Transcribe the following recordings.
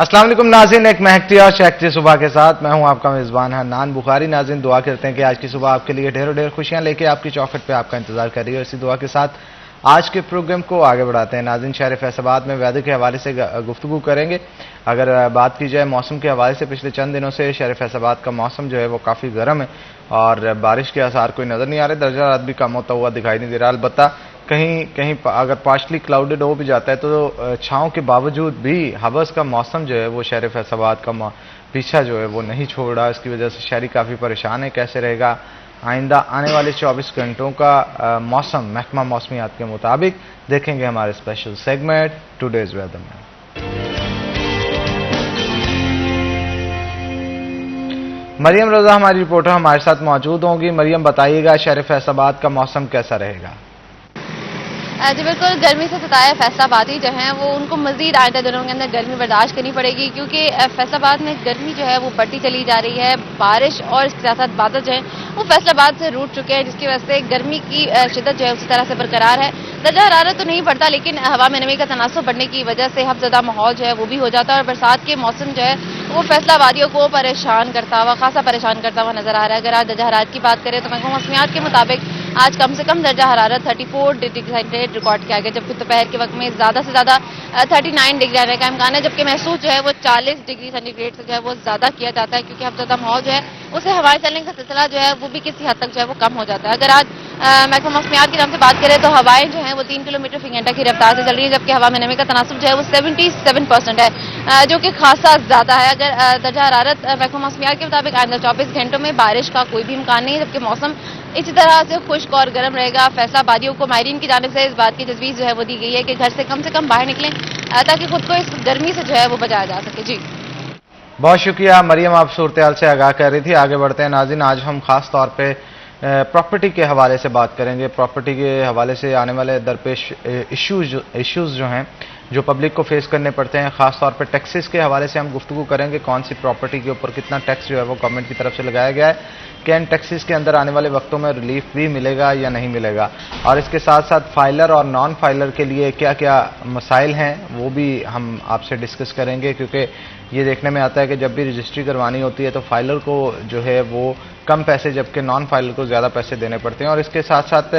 अस्सलाम वालेकुम नाज़रीन, एक महकती और चहकती सुबह के साथ मैं हूं आपका मेज़बान हन्नान बुखारी। नाज़रीन, दुआ करते हैं कि आज की सुबह आपके लिए ढेरों ढेर खुशियां लेके आपकी चौखट पे आपका इंतजार कर रही है। इसी दुआ के साथ आज के प्रोग्राम को आगे बढ़ाते हैं। नाज़रीन, शहर फैसलाबाद में वेदर के हवाले से गुफ्तगू करेंगे। अगर बात की जाए मौसम के हवाले से, पिछले चंद दिनों से शहर फैसलाबाद का मौसम जो है वो काफ़ी गर्म है और बारिश के आसार कोई नज़र नहीं आ रहे। दर्जा रात भी कम होता हुआ दिखाई नहीं दे रहा। अलबत्ता कहीं कहीं अगर पार्शली क्लाउडेड हो भी जाता है तो छाँव के बावजूद भी हवस का मौसम जो है वो शहर फैसलाबाद का पीछा जो है वो नहीं छोड़ रहा। इसकी वजह से शहरी काफ़ी परेशान है। कैसे रहेगा आइंदा आने वाले 24 घंटों का मौसम, महकमा मौसमियात के मुताबिक देखेंगे हमारे स्पेशल सेगमेंट टुडेज वेदर में। मरियम रजा हमारी रिपोर्टर हमारे साथ मौजूद होंगी। मरियम, बताइएगा शहर फैसलाबाद का मौसम कैसा रहेगा? जी बिल्कुल, गर्मी से सताए फैसलाबादी जो हैं वो उनको मजीद आइंदा दिनों के अंदर गर्मी बर्दाश्त करनी पड़ेगी, क्योंकि फैसलाबाद में गर्मी जो है वो बढ़ती चली जा रही है। बारिश और इसके साथ साथ बादल जो हैं वो फैसलाबाद से रूठ चुके हैं, जिसकी वजह से गर्मी की शिद्दत जो है उसी तरह से बरकरार है। दर्जा हरारत तो नहीं बढ़ता, लेकिन हवा में नमी का तनासुब बढ़ने की वजह से हफ्ज़दा माहौल जो है वो भी हो जाता है और बरसात के मौसम जो है वो फैसलाबादियों को परेशान करता हुआ, खासा परेशान करता हुआ नजर आ रहा है। अगर आज दर्जा हरारत की बात करें तो महकमा मौसमियात के मुताबिक आज कम से कम दर्जा हरारत 34 डिग्री सेंटीग्रेड रिकॉर्ड किया गया, जबकि दोपहर के वक्त में ज़्यादा से ज़्यादा 39 डिग्री आने का इम्कान है, जबकि महसूस जो है वो 40 डिग्री सेंटीग्रेड से जो है वो ज़्यादा किया जाता है, क्योंकि हफ्ज़दा माहौल जो है उसे हवाएं चलने का सिलसिला जो है वो भी किसी हद तक जो है वो कम हो जाता है। अगर आज महकमा मौसमियात की तरफ से बात करें तो हवाएं जो है वो 3 किलोमीटर फी घंटा की रफ्तार से चल रही है, जबकि हवा में नमी का तनासुब जो है वो 77% है, जो कि खासा ज़्यादा है। अगर दर्जा हरारत महकमा मौसमियात के मुताबिक आइंदा 24 घंटों में बारिश का कोई भी इम्कान नहीं है, जबकि मौसम इसी तरह से खुश्क और गर्म रहेगा। फैसलाबादियों को माहिरीन की जानिब से इस बात की तजवीज़ जो है वो दी गई है कि घर से कम बाहर निकलें ताकि खुद को इस गर्मी से जो है वो बचाया जा सके। जी बहुत शुक्रिया मरियम, आप सूरत हाल से आगाह कर रही थी। आगे बढ़ते हैं नाज़रीन, आज हम खास तौर पे प्रॉपर्टी के हवाले से बात करेंगे। प्रॉपर्टी के हवाले से आने वाले दरपेश इश्यूज जो हैं जो पब्लिक को फेस करने पड़ते हैं, खास तौर पे टैक्सेस के हवाले से हम गुफ्तगू करेंगे। कौन सी प्रॉपर्टी के ऊपर कितना टैक्स जो है वो गवर्नमेंट की तरफ से लगाया गया है, क्या इन टैक्सेस के अंदर आने वाले वक्तों में रिलीफ भी मिलेगा या नहीं मिलेगा, और इसके साथ साथ फाइलर और नॉन फाइलर के लिए क्या क्या मसाइल हैं वो भी हम आपसे डिस्कस करेंगे। क्योंकि ये देखने में आता है कि जब भी रजिस्ट्री करवानी होती है तो फाइलर को जो है वो कम पैसे, जबकि नॉन फाइलर को ज़्यादा पैसे देने पड़ते हैं। और इसके साथ साथ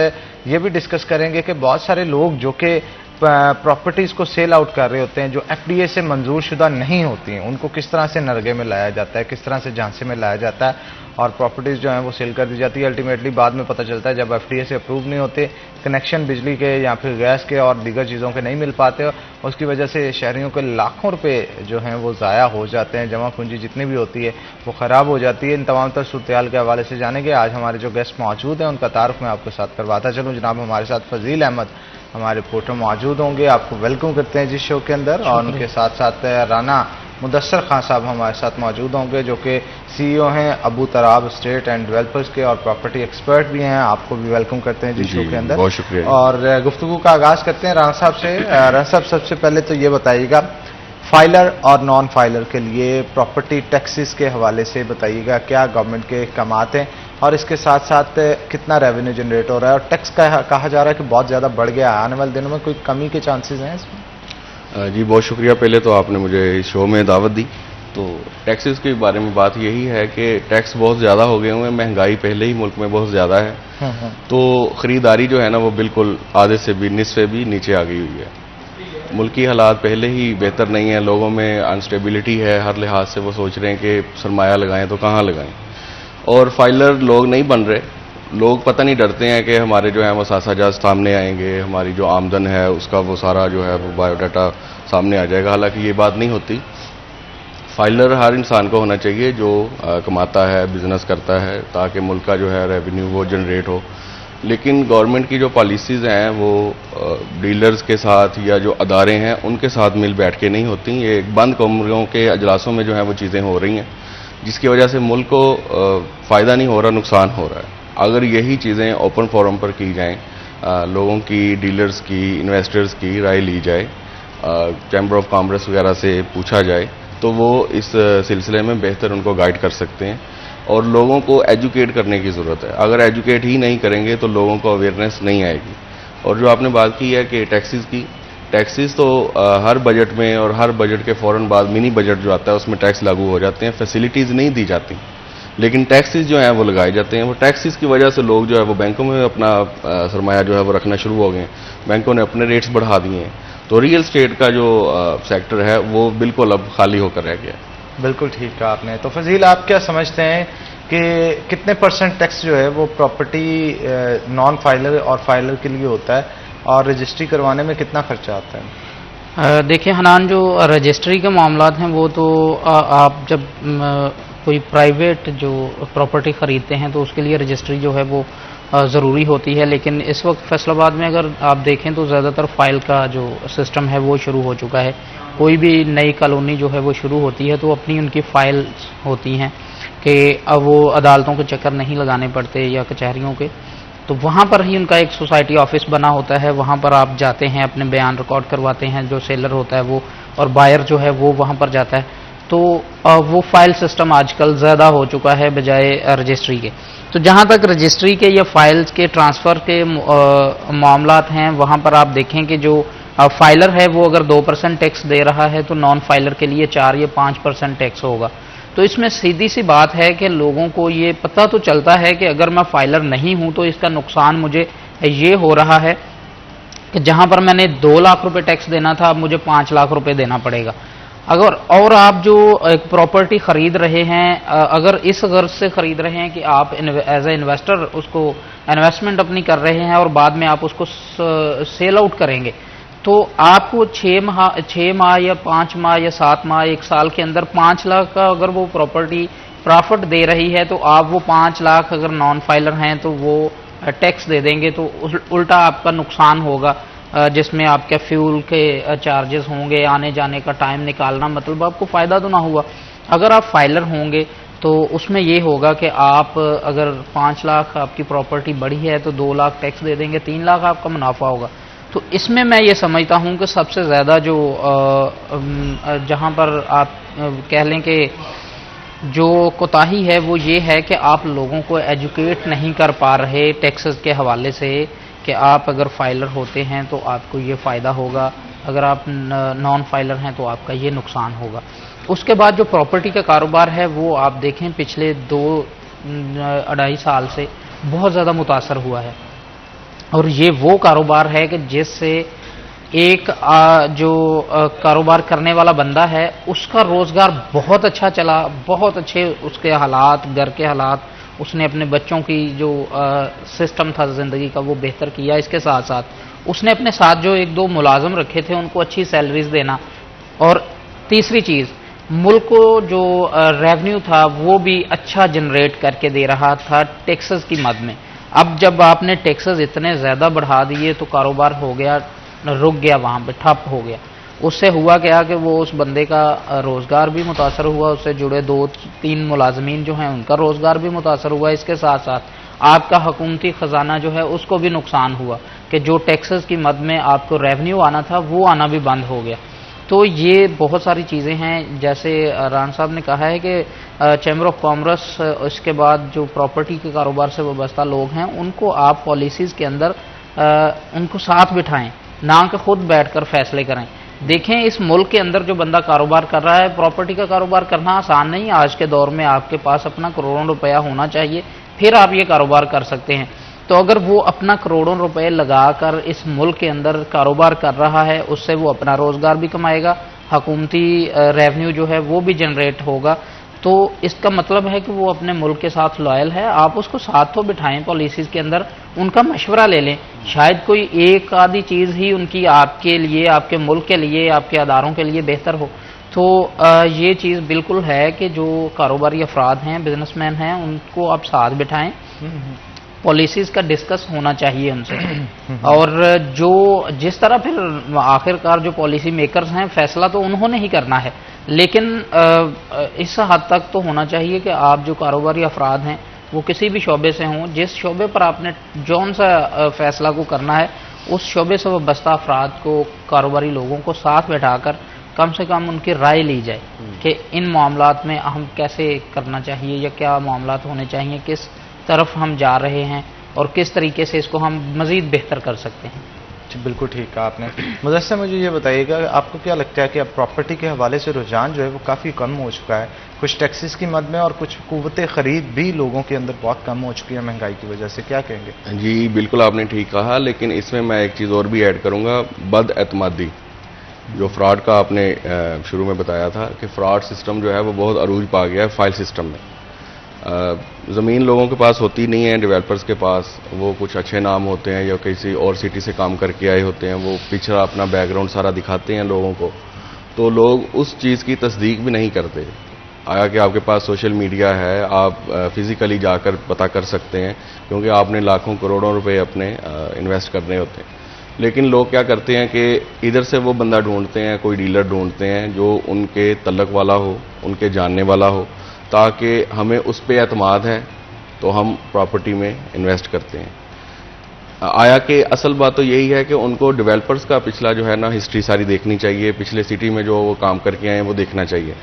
ये भी डिस्कस करेंगे कि बहुत सारे लोग जो कि प्रॉपर्टीज़ को सेल आउट कर रहे होते हैं जो एफडीए से मंजूर शुदा नहीं होती हैं, उनको किस तरह से नरगे में लाया जाता है, किस तरह से झांसे में लाया जाता है और प्रॉपर्टीज़ जो हैं वो सेल कर दी जाती है। अल्टीमेटली बाद में पता चलता है जब एफडीए से अप्रूव नहीं होते, कनेक्शन बिजली के या फिर गैस के और दीगर चीज़ों के नहीं मिल पाते, उसकी वजह से शहरियों के लाखों रुपये जो हैं वो ज़ाया हो जाते हैं। जमा पूंजी जितनी भी होती है वो ख़राब हो जाती है। इन तमाम तर सूरत के हवाले से जानेंगे। आज हमारे जो गेस्ट मौजूद हैं उनका तारुफ मैं आपके साथ करवाता चलूँ। जनाब, हमारे साथ फजील अहमद हमारे रिपोर्टर मौजूद होंगे, आपको वेलकम करते हैं जिस शो के अंदर। और उनके साथ साथ राना मुदस्सर खान साहब हमारे साथ मौजूद होंगे जो कि सीईओ हैं अबू तराब स्टेट एंड डेवलपर्स के और प्रॉपर्टी एक्सपर्ट भी हैं। आपको भी वेलकम करते हैं जिस शो के अंदर। बहुत शुक्रिया। और गुफ्तगू का आगाज करते हैं राना साहब से। राना साहब, सबसे पहले तो ये बताइएगा, फाइलर और नॉन फाइलर के लिए प्रॉपर्टी टैक्सेस के हवाले से बताइएगा क्या गवर्नमेंट के अहकामात हैं और इसके साथ साथ कितना रेवेन्यू जनरेट हो रहा है, और टैक्स का कहा जा रहा है कि बहुत ज़्यादा बढ़ गया है, आने वाले दिनों में कोई कमी के चांसेस हैं इसमें? जी बहुत शुक्रिया, पहले तो आपने मुझे इस शो में दावत दी। तो टैक्सेस के बारे में बात यही है कि टैक्स बहुत ज़्यादा हो गए हुए हैं, महंगाई पहले ही मुल्क में बहुत ज़्यादा है, तो ख़रीदारी जो है ना वो बिल्कुल आधे से भी निस्फ से भी नीचे आ गई हुई है। मुल्क की हालात पहले ही बेहतर नहीं है, लोगों में अनस्टेबिलिटी है, हर लिहाज से वो सोच रहे हैं कि सरमाया लगाएं तो कहाँ लगाएं, और फाइलर लोग नहीं बन रहे। लोग पता नहीं डरते हैं कि हमारे जो है वो सासाजात सामने आएंगे, हमारी जो आमदन है उसका वो सारा जो है वो बायोडाटा सामने आ जाएगा। हालांकि ये बात नहीं होती। फाइलर हर इंसान को होना चाहिए जो कमाता है, बिजनेस करता है, ताकि मुल्क का जो है रेवेन्यू वो जनरेट हो। लेकिन गवर्नमेंट की जो पॉलिसीज़ हैं वो डीलर्स के साथ या जो अदारे हैं उनके साथ मिल बैठ के नहीं होती। ये बंद कमरों के अजलासों में जो है वो चीज़ें हो रही हैं, जिसकी वजह से मुल्क को फ़ायदा नहीं हो रहा, नुकसान हो रहा है। अगर यही चीज़ें ओपन फोरम पर की जाएं, लोगों की, डीलर्स की, इन्वेस्टर्स की राय ली जाए, चैम्बर ऑफ कॉमर्स वगैरह से पूछा जाए, तो वो इस सिलसिले में बेहतर उनको गाइड कर सकते हैं। और लोगों को एजुकेट करने की ज़रूरत है। अगर एजुकेट ही नहीं करेंगे तो लोगों को अवेयरनेस नहीं आएगी। और जो आपने बात की है कि टैक्सेस की, टैक्सेस तो हर बजट में और हर बजट के फौरन बाद मिनी बजट जो आता है उसमें टैक्स लागू हो जाते हैं, फैसिलिटीज़ नहीं दी जाती, लेकिन टैक्सेस जो हैं वो लगाए जाते हैं। वो टैक्सेस की वजह से लोग जो है वो बैंकों में अपना सरमाया जो है वो रखना शुरू हो गए हैं, बैंकों ने अपने रेट्स बढ़ा दिए हैं, तो रियल स्टेट का जो सेक्टर है वो बिल्कुल अब खाली होकर रह गया है। बिल्कुल ठीक कहा आपने। तो फजील, आप क्या समझते हैं कि कितने % टैक्स जो है वो प्रॉपर्टी नॉन फाइलर और फाइलर के लिए होता है और रजिस्ट्री करवाने में कितना खर्चा आता है? देखिए हनान, जो रजिस्ट्री के मामलात हैं वो तो आप जब कोई प्राइवेट जो प्रॉपर्टी ख़रीदते हैं तो उसके लिए रजिस्ट्री जो है वो ज़रूरी होती है, लेकिन इस वक्त फैसलाबाद में अगर आप देखें तो ज़्यादातर फ़ाइल का जो सिस्टम है वो शुरू हो चुका है। कोई भी नई कॉलोनी जो है वो शुरू होती है तो अपनी उनकी फ़ाइल्स होती हैं कि अब वो अदालतों के चक्कर नहीं लगाने पड़ते या कचहरियों के, तो वहाँ पर ही उनका एक सोसाइटी ऑफिस बना होता है, वहाँ पर आप जाते हैं, अपने बयान रिकॉर्ड करवाते हैं, जो सेलर होता है वो और बायर जो है वो वहाँ पर जाता है। तो वो फाइल सिस्टम आजकल ज़्यादा हो चुका है बजाय रजिस्ट्री के। तो जहाँ तक रजिस्ट्री के या फाइल्स के ट्रांसफ़र के मामलात हैं, वहाँ पर आप देखें कि जो फाइलर है वो अगर 2% टैक्स दे रहा है तो नॉन फाइलर के लिए 4 या 5% टैक्स होगा। तो इसमें सीधी सी बात है कि लोगों को ये पता तो चलता है कि अगर मैं फाइलर नहीं हूँ तो इसका नुकसान मुझे ये हो रहा है कि जहाँ पर मैंने 2 लाख रुपए टैक्स देना था अब मुझे 5 लाख रुपए देना पड़ेगा। अगर और आप जो एक प्रॉपर्टी खरीद रहे हैं, अगर इस गर्ज से खरीद रहे हैं कि आप एज ए इन्वेस्टर उसको इन्वेस्टमेंट अपनी कर रहे हैं और बाद में आप उसको सेल आउट करेंगे, तो आपको 6 माह या 5 माह या 7 माह 1 साल के अंदर 5 लाख का अगर वो प्रॉपर्टी प्रॉफिट दे रही है तो आप वो 5 लाख अगर नॉन फाइलर हैं तो वो टैक्स दे देंगे, तो उल्टा आपका नुकसान होगा, जिसमें आपके फ्यूल के चार्जेस होंगे, आने जाने का टाइम निकालना, मतलब आपको फ़ायदा तो ना हुआ। अगर आप फाइलर होंगे तो उसमें ये होगा कि आप अगर 5 लाख आपकी प्रॉपर्टी बढ़ी है तो 2 लाख टैक्स दे देंगे, 3 लाख आपका मुनाफा होगा। तो इसमें मैं ये समझता हूँ कि सबसे ज़्यादा जो जहाँ पर आप कह लें कि जो कोताही है वो ये है कि आप लोगों को एजुकेट नहीं कर पा रहे टैक्सेस के हवाले से कि आप अगर फाइलर होते हैं तो आपको ये फ़ायदा होगा, अगर आप नॉन फाइलर हैं तो आपका ये नुकसान होगा। उसके बाद जो प्रॉपर्टी का कारोबार है वो आप देखें पिछले 2-2.5 साल से बहुत ज़्यादा मुतासर हुआ है, और ये वो कारोबार है कि जिससे एक जो कारोबार करने वाला बंदा है उसका रोज़गार बहुत अच्छा चला, बहुत अच्छे उसके हालात, घर के हालात, उसने अपने बच्चों की जो सिस्टम था ज़िंदगी का वो बेहतर किया। इसके साथ साथ उसने अपने साथ जो 1-2 मुलाजम रखे थे उनको अच्छी सैलरीज देना, और तीसरी चीज़ मुल्क को जो रेवेन्यू था वो भी अच्छा जनरेट करके दे रहा था टैक्सेस की मद में। अब जब आपने टैक्सेस इतने ज़्यादा बढ़ा दिए तो कारोबार हो गया, रुक गया, वहाँ पे ठप हो गया। उससे हुआ क्या कि वो उस बंदे का रोज़गार भी मुतासर हुआ, उससे जुड़े 2-3 मुलाजमीन जो हैं उनका रोज़गार भी मुतासर हुआ। इसके साथ साथ आपका हुकूमती ख़जाना जो है उसको भी नुकसान हुआ कि जो टैक्सेस की मद में आपको रेवेन्यू आना था वो आना भी बंद हो गया। तो ये बहुत सारी चीज़ें हैं, जैसे रान साहब ने कहा है कि चैम्बर ऑफ कॉमर्स, इसके बाद जो प्रॉपर्टी के कारोबार से वाबस्ता लोग हैं उनको आप पॉलिसीज़ के अंदर उनको साथ बिठाएं, ना कि खुद बैठकर फैसले करें। देखें इस मुल्क के अंदर जो बंदा कारोबार कर रहा है, प्रॉपर्टी का कारोबार करना आसान नहीं है। आज के दौर में आपके पास अपना करोड़ों रुपया होना चाहिए, फिर आप ये कारोबार कर सकते हैं। तो अगर वो अपना करोड़ों रुपए लगाकर इस मुल्क के अंदर कारोबार कर रहा है, उससे वो अपना रोज़गार भी कमाएगा, हुकूमती रेवेन्यू जो है वो भी जनरेट होगा। तो इसका मतलब है कि वो अपने मुल्क के साथ लॉयल है। आप उसको साथ तो बिठाएं पॉलिसीज़ के अंदर, उनका मशवरा ले लें, शायद कोई एक आधी चीज़ ही उनकी आपके लिए, आपके मुल्क के लिए, आपके अदारों के लिए बेहतर हो। तो ये चीज़ बिल्कुल है कि जो कारोबारी अफराद हैं, बिजनेसमैन हैं, उनको आप साथ बिठाएं, पॉलिसीज़ का डिस्कस होना चाहिए उनसे। और जो जिस तरह फिर आखिरकार जो पॉलिसी मेकर्स हैं, फैसला तो उन्होंने ही करना है, लेकिन इस हद तक तो होना चाहिए कि आप जो कारोबारी अफराद हैं वो किसी भी शोबे से हों, जिस शोबे पर आपने जौन सा फैसला को करना है उस शोबे से वाबस्ता अफराद को, कारोबारी लोगों को साथ बैठाकर कम से कम उनकी राय ली जाए कि इन मामलात में हम कैसे करना चाहिए या क्या मामलात होने चाहिए, किस तरफ हम जा रहे हैं और किस तरीके से इसको हम मज़ीद बेहतर कर सकते हैं। जी, बिल्कुल ठीक कहा आपने। मुदस्सिर, मुझे ये बताइएगा, आपको क्या लगता है कि अब प्रॉपर्टी के हवाले से रुझान जो है वो काफ़ी कम हो चुका है, कुछ टैक्सेस की मद में और कुछ कुव्वत ख़रीद भी लोगों के अंदर बहुत कम हो चुकी है महंगाई की वजह से, क्या कहेंगे? जी बिल्कुल, आपने ठीक कहा, लेकिन इसमें मैं एक चीज़ और भी ऐड करूंगा, बदएतमादी। जो फ्रॉड का आपने शुरू में बताया था कि फ्रॉड सिस्टम जो है वो बहुत अरूज पा गया है फाइल सिस्टम में। ज़मीन लोगों के पास होती नहीं है, डेवलपर्स के पास, वो कुछ अच्छे नाम होते हैं या किसी और सिटी से काम करके आए होते हैं, वो पिछड़ा अपना बैकग्राउंड सारा दिखाते हैं लोगों को, तो लोग उस चीज़ की तस्दीक भी नहीं करते। आया कि आपके पास सोशल मीडिया है, आप फिज़िकली जाकर पता कर सकते हैं, क्योंकि आपने लाखों करोड़ों रुपए अपने इन्वेस्ट करने होते हैं। लेकिन लोग क्या करते हैं कि इधर से वो बंदा ढूंढते हैं, कोई डीलर ढूंढते हैं जो उनके तल्लक वाला हो, उनके जानने वाला हो, ताकि हमें उस पर एतमाद है तो हम प्रॉपर्टी में इन्वेस्ट करते हैं। आया कि असल बात तो यही है कि उनको डेवलपर्स का पिछला जो है ना हिस्ट्री सारी देखनी चाहिए, पिछले सिटी में जो वो काम करके आए हैं वो देखना चाहिए।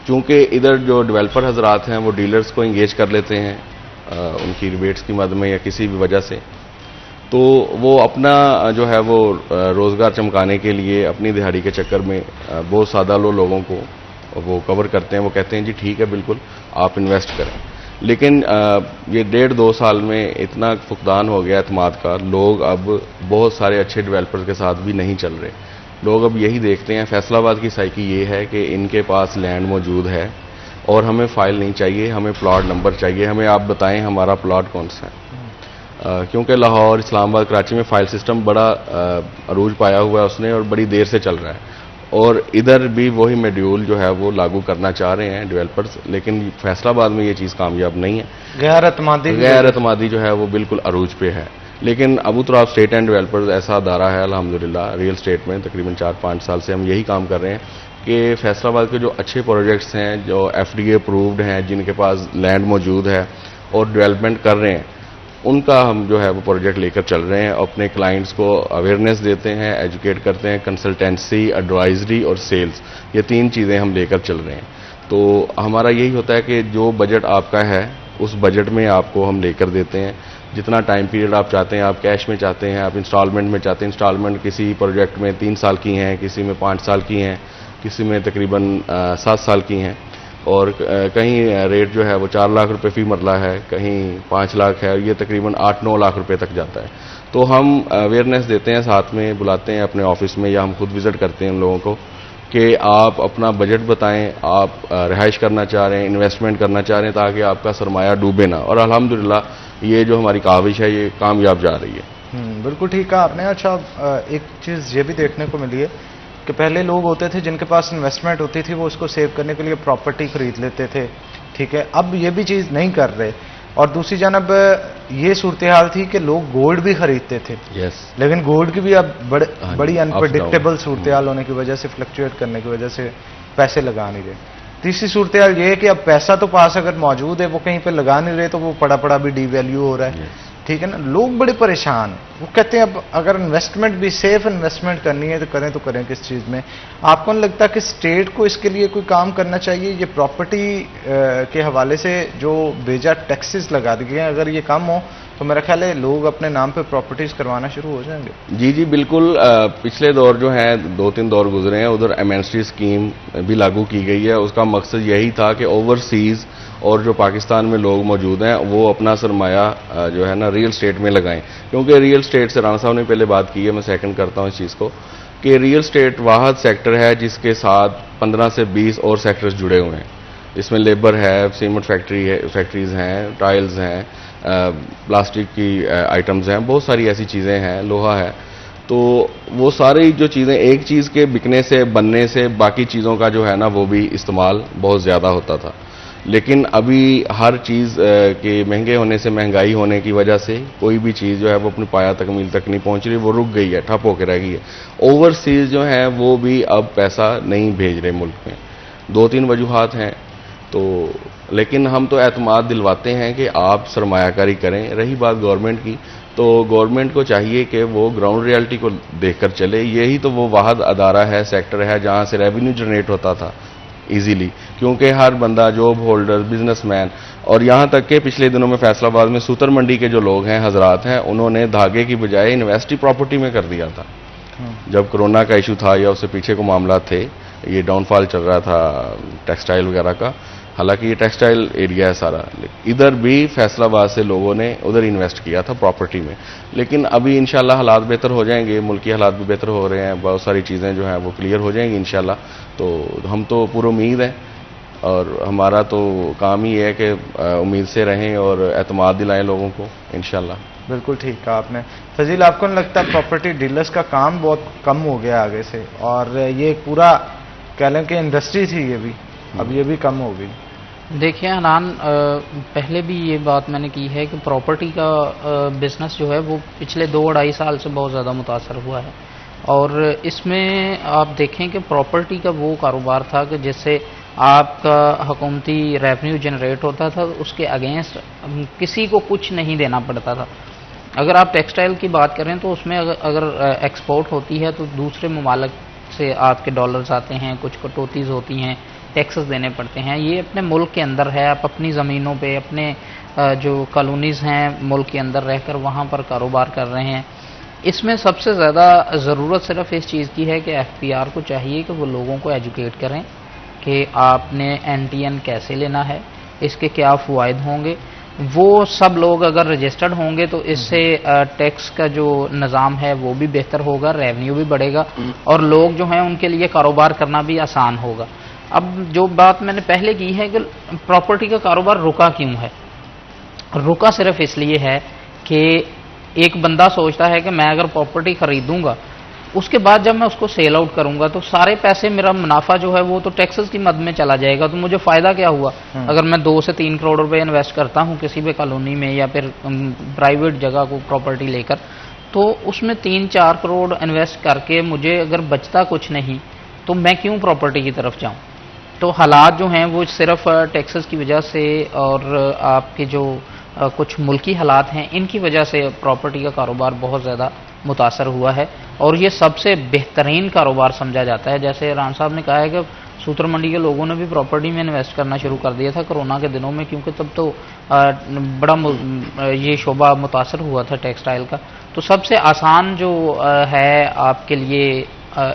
चूँकि इधर जो डेवलपर हजरात हैं वो डीलर्स को इंगेज कर लेते हैं उनकी रिबेट्स की मद में या किसी भी वजह से, तो वो अपना जो है वो रोज़गार चमकाने के लिए अपनी दिहाड़ी के चक्कर में बहुत सादा लोगों को वो कवर करते हैं। वो कहते हैं जी ठीक है, बिल्कुल आप इन्वेस्ट करें। लेकिन ये 1.5-2 साल में इतना फुकदान हो गया एतमाद का, लोग अब बहुत सारे अच्छे डेवलपर्स के साथ भी नहीं चल रहे। लोग अब यही देखते हैं, फैसलाबाद की साइकी ये है कि इनके पास लैंड मौजूद है और हमें फ़ाइल नहीं चाहिए, हमें प्लॉट नंबर चाहिए, हमें आप बताएं हमारा प्लॉट कौन सा है। क्योंकि लाहौर, इस्लामाबाद, कराची में फ़ाइल सिस्टम बड़ा अरूज पाया हुआ है उसने और बड़ी देर से चल रहा है, और इधर भी वही मॉड्यूल जो है वो लागू करना चाह रहे हैं डेवलपर्स, लेकिन फैसलाबाद में ये चीज़ कामयाब नहीं है। गैर-एतमादी जो है वो बिल्कुल अरूज पे है। लेकिन अबू तराब स्टेट एंड डेवलपर्स ऐसा अदारा है अल्हम्दुलिल्लाह, रियल स्टेट में तकरीबन 4-5 साल से हम यही काम कर रहे हैं कि फैसलाबाद के जो अच्छे प्रोजेक्ट्स हैं, जो FDA अप्रूव्ड हैं, जिनके पास लैंड मौजूद है और डेवलपमेंट कर रहे हैं, उनका हम जो है वो प्रोजेक्ट लेकर चल रहे हैं। अपने क्लाइंट्स को अवेयरनेस देते हैं, एजुकेट करते हैं, कंसल्टेंसी, एडवाइजरी और सेल्स, ये 3 चीज़ें हम लेकर चल रहे हैं। तो हमारा यही होता है कि जो बजट आपका है उस बजट में आपको हम लेकर देते हैं। जितना टाइम पीरियड आप चाहते हैं, आप कैश में चाहते हैं, आप इंस्टॉलमेंट में चाहते हैं, इंस्टॉलमेंट किसी प्रोजेक्ट में 3 साल की हैं, किसी में 5 साल की हैं, किसी में तकरीबन 7 साल की हैं, और कहीं रेट जो है वो 4 लाख रुपए फी मरला है, कहीं 5 लाख है, ये तकरीबन 8-9 लाख रुपए तक जाता है। तो हम अवेयरनेस देते हैं, साथ में बुलाते हैं अपने ऑफिस में या हम खुद विज़िट करते हैं उन लोगों को कि आप अपना बजट बताएं, आप रिहाइश करना चाह रहे हैं, इन्वेस्टमेंट करना चाह रहे हैं, ताकि आपका सरमाया डूबे ना। और अल्हम्दुलिल्लाह ये जो हमारी काविश है ये कामयाब जा रही है। बिल्कुल ठीक कहा आपने। अच्छा, एक चीज़ ये भी देखने को मिली है कि पहले लोग होते थे जिनके पास इन्वेस्टमेंट होती थी, वो उसको सेव करने के लिए प्रॉपर्टी खरीद लेते थे, ठीक है, अब ये भी चीज़ नहीं कर रहे। और दूसरी जानब ये सूरत हाल थी कि लोग गोल्ड भी खरीदते थे, लेकिन गोल्ड की भी अब बड़ी अनप्रडिक्टेबल सूरत हाल होने की वजह से, फ्लक्चुएट करने की वजह से पैसे लगा नहीं रहे। तीसरी सूरत हाल ये है कि अब पैसा तो पास अगर मौजूद है, वो कहीं पे लगा नहीं रहे, तो वो पड़ा पड़ा भी डीवैल्यू हो रहा है, ठीक है ना। लोग बड़े परेशान हैं, वो कहते हैं अब अगर इन्वेस्टमेंट भी सेफ इन्वेस्टमेंट करनी है तो करें किस चीज़ में। आपको नहीं लगता कि स्टेट को इसके लिए कोई काम करना चाहिए? ये प्रॉपर्टी के हवाले से जो बेजा टैक्सेस लगा दिए हैं, अगर ये कम हो तो मेरा ख्याल है लोग अपने नाम पे प्रॉपर्टीज करवाना शुरू हो जाएंगे। जी जी बिल्कुल। पिछले दौर जो है 2-3 दौर गुजरे हैं, उधर एमएनसी स्कीम भी लागू की गई है। उसका मकसद यही था कि ओवरसीज़ और जो पाकिस्तान में लोग मौजूद हैं वो अपना सरमाया जो है ना रियल स्टेट में लगाएं, क्योंकि रियल स्टेट से राणा साहब ने पहले बात की है, मैं सेकंड करता हूं इस चीज़ को, कि रियल स्टेट वाहद सेक्टर है जिसके साथ 15 से 20 और सेक्टर्स जुड़े हुए हैं। इसमें लेबर है, सीमेंट फैक्ट्रीज़ हैं, टाइल्स हैं, प्लास्टिक की आइटम्स हैं, बहुत सारी ऐसी चीज़ें हैं, लोहा है। तो वो सारी जो चीज़ें एक चीज़ के बिकने से, बनने से, बाकी चीज़ों का जो है ना वो भी इस्तेमाल बहुत ज़्यादा होता था। लेकिन अभी हर चीज़ के महंगे होने से, महंगाई होने की वजह से कोई भी चीज़ जो है वो अपनी पाया तकमील तक नहीं पहुंच रही, वो रुक गई है, ठप होकर रह गई है। ओवरसीज़ जो हैं वो भी अब पैसा नहीं भेज रहे मुल्क में। 2-3 वजूहात हैं, तो लेकिन हम तो एतमाद दिलवाते हैं कि आप सरमायाकारी करें। रही बात गवर्नमेंट की, तो गवर्नमेंट को चाहिए कि वो ग्राउंड रियलिटी को देखकर चले। यही तो वो वाहद अदारा है, सेक्टर है जहाँ से रेवेन्यू जनरेट होता था इजीली, क्योंकि हर बंदा, जॉब होल्डर, बिजनेसमैन और यहाँ तक कि पिछले दिनों में फैसलाबाद में सूतर मंडी के जो लोग हैं, हजरात हैं, उन्होंने धागे की बजाय इन्वेस्ट ही प्रॉपर्टी में कर दिया था। जब कोरोना का इशू था या उससे पीछे को मामला थे, ये डाउनफॉल चल रहा था टेक्सटाइल वगैरह का, हालांकि ये टेक्सटाइल एरिया है सारा, इधर भी फैसलाबाद से लोगों ने उधर इन्वेस्ट किया था प्रॉपर्टी में। लेकिन अभी इंशाल्लाह हालात बेहतर हो जाएंगे, मुल्की हालात भी बेहतर हो रहे हैं, बहुत सारी चीज़ें जो हैं वो क्लियर हो जाएंगी इंशाल्लाह। तो हम तो पूरी उम्मीद है और हमारा तो काम ही है कि उम्मीद से रहें और एतमाद दिलाएं लोगों को इंशाल्लाह। बिल्कुल ठीक कहा आपने। फजील, आपको नहीं लगता प्रॉपर्टी डीलर्स का काम बहुत कम हो गया आगे से, और ये एक पूरा कह लें कि इंडस्ट्री थी ये भी, अब ये भी कम हो गई? देखिए हनान, पहले भी ये बात मैंने की है कि प्रॉपर्टी का बिजनेस जो है वो पिछले 2-2.5 साल से बहुत ज़्यादा मुतासर हुआ है। और इसमें आप देखें कि प्रॉपर्टी का वो कारोबार था कि जिससे आपका हुकूमती रेवेन्यू जनरेट होता था, उसके अगेंस्ट किसी को कुछ नहीं देना पड़ता था। अगर आप टेक्सटाइल की बात करें तो उसमें अगर एक्सपोर्ट होती है तो दूसरे ममालिक से आपके डॉलर्स आते हैं, कुछ कटौतीज़ होती हैं, टैक्सेस देने पड़ते हैं। ये अपने मुल्क के अंदर है, आप अपनी ज़मीनों पे, अपने जो कॉलोनीज़ हैं मुल्क के अंदर रहकर वहाँ पर कारोबार कर रहे हैं। इसमें सबसे ज़्यादा ज़रूरत सिर्फ इस चीज़ की है कि एफपीआर को चाहिए कि वो लोगों को एजुकेट करें कि आपने एनटीएन कैसे लेना है, इसके क्या फ़वाइद होंगे। वो सब लोग अगर रजिस्टर्ड होंगे तो इससे टैक्स का जो निज़ाम है वो भी बेहतर होगा, रेवेन्यू भी बढ़ेगा और लोग जो हैं उनके लिए कारोबार करना भी आसान होगा। अब जो बात मैंने पहले की है कि प्रॉपर्टी का कारोबार रुका क्यों है, रुका सिर्फ इसलिए है कि एक बंदा सोचता है कि मैं अगर प्रॉपर्टी खरीदूंगा, उसके बाद जब मैं उसको सेल आउट करूंगा तो सारे पैसे, मेरा मुनाफा जो है वो तो टैक्सेस की मद में चला जाएगा, तो मुझे फ़ायदा क्या हुआ। अगर मैं 2 से 3 करोड़ रुपए इन्वेस्ट करता हूं किसी भी कॉलोनी में या फिर प्राइवेट जगह को प्रॉपर्टी लेकर, तो उसमें 3-4 करोड़ इन्वेस्ट करके मुझे अगर बचता कुछ नहीं तो मैं क्यों प्रॉपर्टी की तरफ जाऊँ। तो हालात जो हैं वो सिर्फ टैक्सेस की वजह से और आपके जो कुछ मुल्की हालात हैं इनकी वजह से प्रॉपर्टी का कारोबार बहुत ज़्यादा मुतासर हुआ है और ये सबसे बेहतरीन कारोबार समझा जाता है। जैसे रान साहब ने कहा है कि सूत्र मंडी के लोगों ने भी प्रॉपर्टी में इन्वेस्ट करना शुरू कर दिया था कोरोना के दिनों में, क्योंकि तब तो बड़ा ये शोबा मुतासर हुआ था टेक्सटाइल का। तो सबसे आसान जो है आपके लिए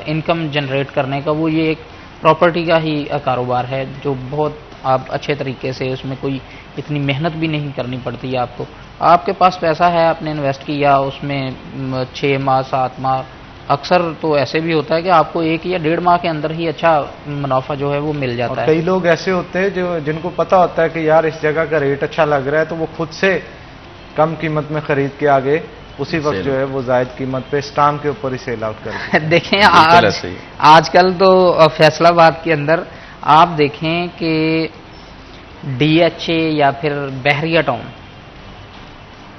इनकम जनरेट करने का, वो ये एक प्रॉपर्टी का ही कारोबार है, जो बहुत आप अच्छे तरीके से, उसमें कोई इतनी मेहनत भी नहीं करनी पड़ती है आपको। आपके पास पैसा है, आपने इन्वेस्ट किया, उसमें 6 माह 7 माह, अक्सर तो ऐसे भी होता है कि आपको 1 या 1.5 माह के अंदर ही अच्छा मुनाफा जो है वो मिल जाता है। कई लोग ऐसे होते हैं जो जिनको पता होता है कि यार इस जगह का रेट अच्छा लग रहा है, तो वो खुद से कम कीमत में खरीद के आगे उसी वक्त जो है वो जायद कीमत पे स्टाम्प के ऊपर ही सेल आउट कर देखें आजकल तो फैसलाबाद के अंदर आप देखें कि डीएचए या फिर बहरिया टाउन,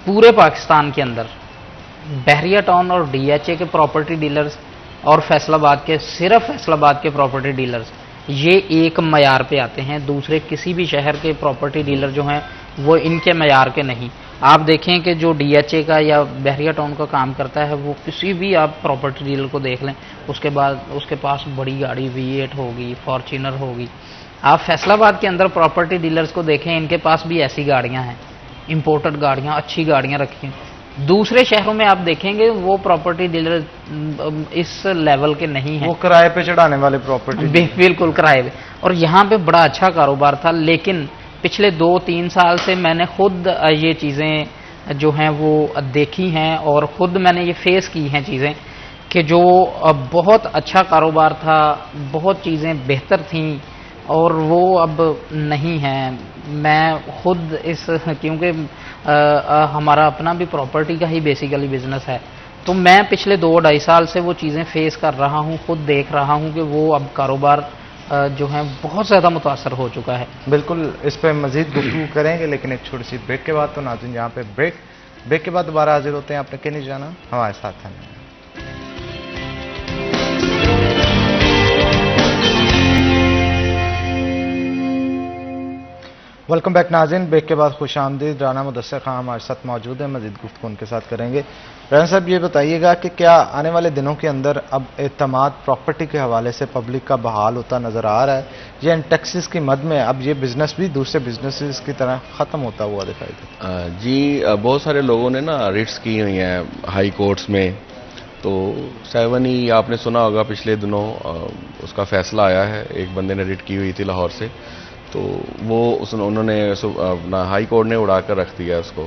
पूरे पाकिस्तान के अंदर बहरिया टाउन और डीएचए के प्रॉपर्टी डीलर्स और फैसलाबाद के, सिर्फ फैसलाबाद के प्रॉपर्टी डीलर्स, ये एक मयार पे आते हैं। दूसरे किसी भी शहर के प्रॉपर्टी डीलर जो हैं वो इनके मयार के नहीं। आप देखें कि जो डीएचए का या बहरिया टाउन का काम करता है, वो किसी भी आप प्रॉपर्टी डीलर को देख लें, उसके बाद उसके पास बड़ी गाड़ी V8 होगी, फॉर्च्यूनर होगी। आप फैसलाबाद के अंदर प्रॉपर्टी डीलर्स को देखें, इनके पास भी ऐसी गाड़ियां हैं, इंपोर्टेड गाड़ियां, अच्छी गाड़ियां रखी हैं। दूसरे शहरों में आप देखेंगे वो प्रॉपर्टी डीलर इस लेवल के नहीं हैं, वो किराए पे चढ़ाने वाले प्रॉपर्टी, बिल्कुल किराए पे। और यहाँ पे बड़ा अच्छा कारोबार था, लेकिन पिछले 2-3 साल से मैंने खुद ये चीज़ें जो हैं वो देखी हैं और खुद मैंने ये फेस की हैं चीज़ें कि जो बहुत अच्छा कारोबार था, बहुत चीज़ें बेहतर थीं और वो अब नहीं हैं। मैं खुद इस, क्योंकि हमारा अपना भी प्रॉपर्टी का ही बेसिकली बिजनेस है, तो मैं पिछले 2-2.5 साल से वो चीज़ें फेस कर रहा हूँ, खुद देख रहा हूँ कि वो अब कारोबार जो है बहुत ज़्यादा मुतासर हो चुका है। बिल्कुल, इस पर मजीद गुफ्तगू करेंगे, लेकिन एक छोटी सी ब्रेक के बाद। तो नाज़रीन, यहाँ पे ब्रेक के बाद दोबारा हाजिर होते हैं। आपने कहीं नहीं जाना, हमारे साथ हैं। वेलकम बैक नाज़रीन। ब्रेक के बाद खुश आमदीद। राना मुदस्सिर खान हमारे साथ मौजूद है, मज़ीद गुफ्तगू उनके साथ करेंगे। राना साहब, ये बताइएगा कि क्या आने वाले दिनों के अंदर अब एतमाद प्रॉपर्टी के हवाले से पब्लिक का बहाल होता नज़र आ रहा है, या इन टैक्सेस की मद में अब ये बिजनेस भी दूसरे बिजनेसेस की तरह ख़त्म होता हुआ दिखाई देता है? जी, बहुत सारे लोगों ने ना रिट्स की हुई हैं हाई कोर्ट्स में। तो 7E आपने सुना होगा, पिछले दिनों उसका फैसला आया है। एक बंदे ने रिट की हुई थी लाहौर से, तो वो उन्होंने अपना हाई कोर्ट ने उड़ा कर रख दिया उसको।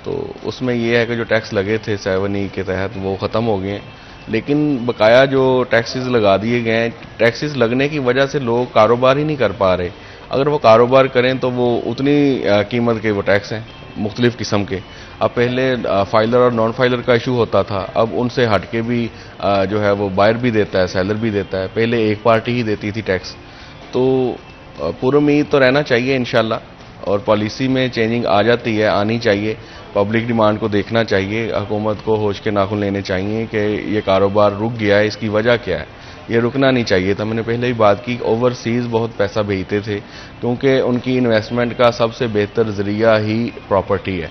तो उसमें ये है कि जो टैक्स लगे थे 7E के तहत वो ख़त्म हो गए हैं, लेकिन बकाया जो टैक्सेस लगा दिए गए हैं, टैक्सेस लगने की वजह से लोग कारोबार ही नहीं कर पा रहे। अगर वो कारोबार करें तो वो उतनी कीमत के वो टैक्स हैं मुख्तलिफ़ किस्म के। अब पहले फाइलर और नॉन फाइलर का इशू होता था, अब उनसे हट के भी जो है वो बायर भी देता है, सेलर भी देता है। पहले एक पार्टी ही देती थी टैक्स। तो पुरुम्मीद तो रहना चाहिए इंशाल्लाह, और पॉलिसी में चेंजिंग आ जाती है, आनी चाहिए। पब्लिक डिमांड को देखना चाहिए, हुकूमत को होश के नाखून लेने चाहिए कि ये कारोबार रुक गया है, इसकी वजह क्या है। ये रुकना नहीं चाहिए था। मैंने पहले ही बात की, ओवरसीज़ बहुत पैसा भेजते थे, क्योंकि उनकी इन्वेस्टमेंट का सबसे बेहतर ज़रिया ही प्रॉपर्टी है।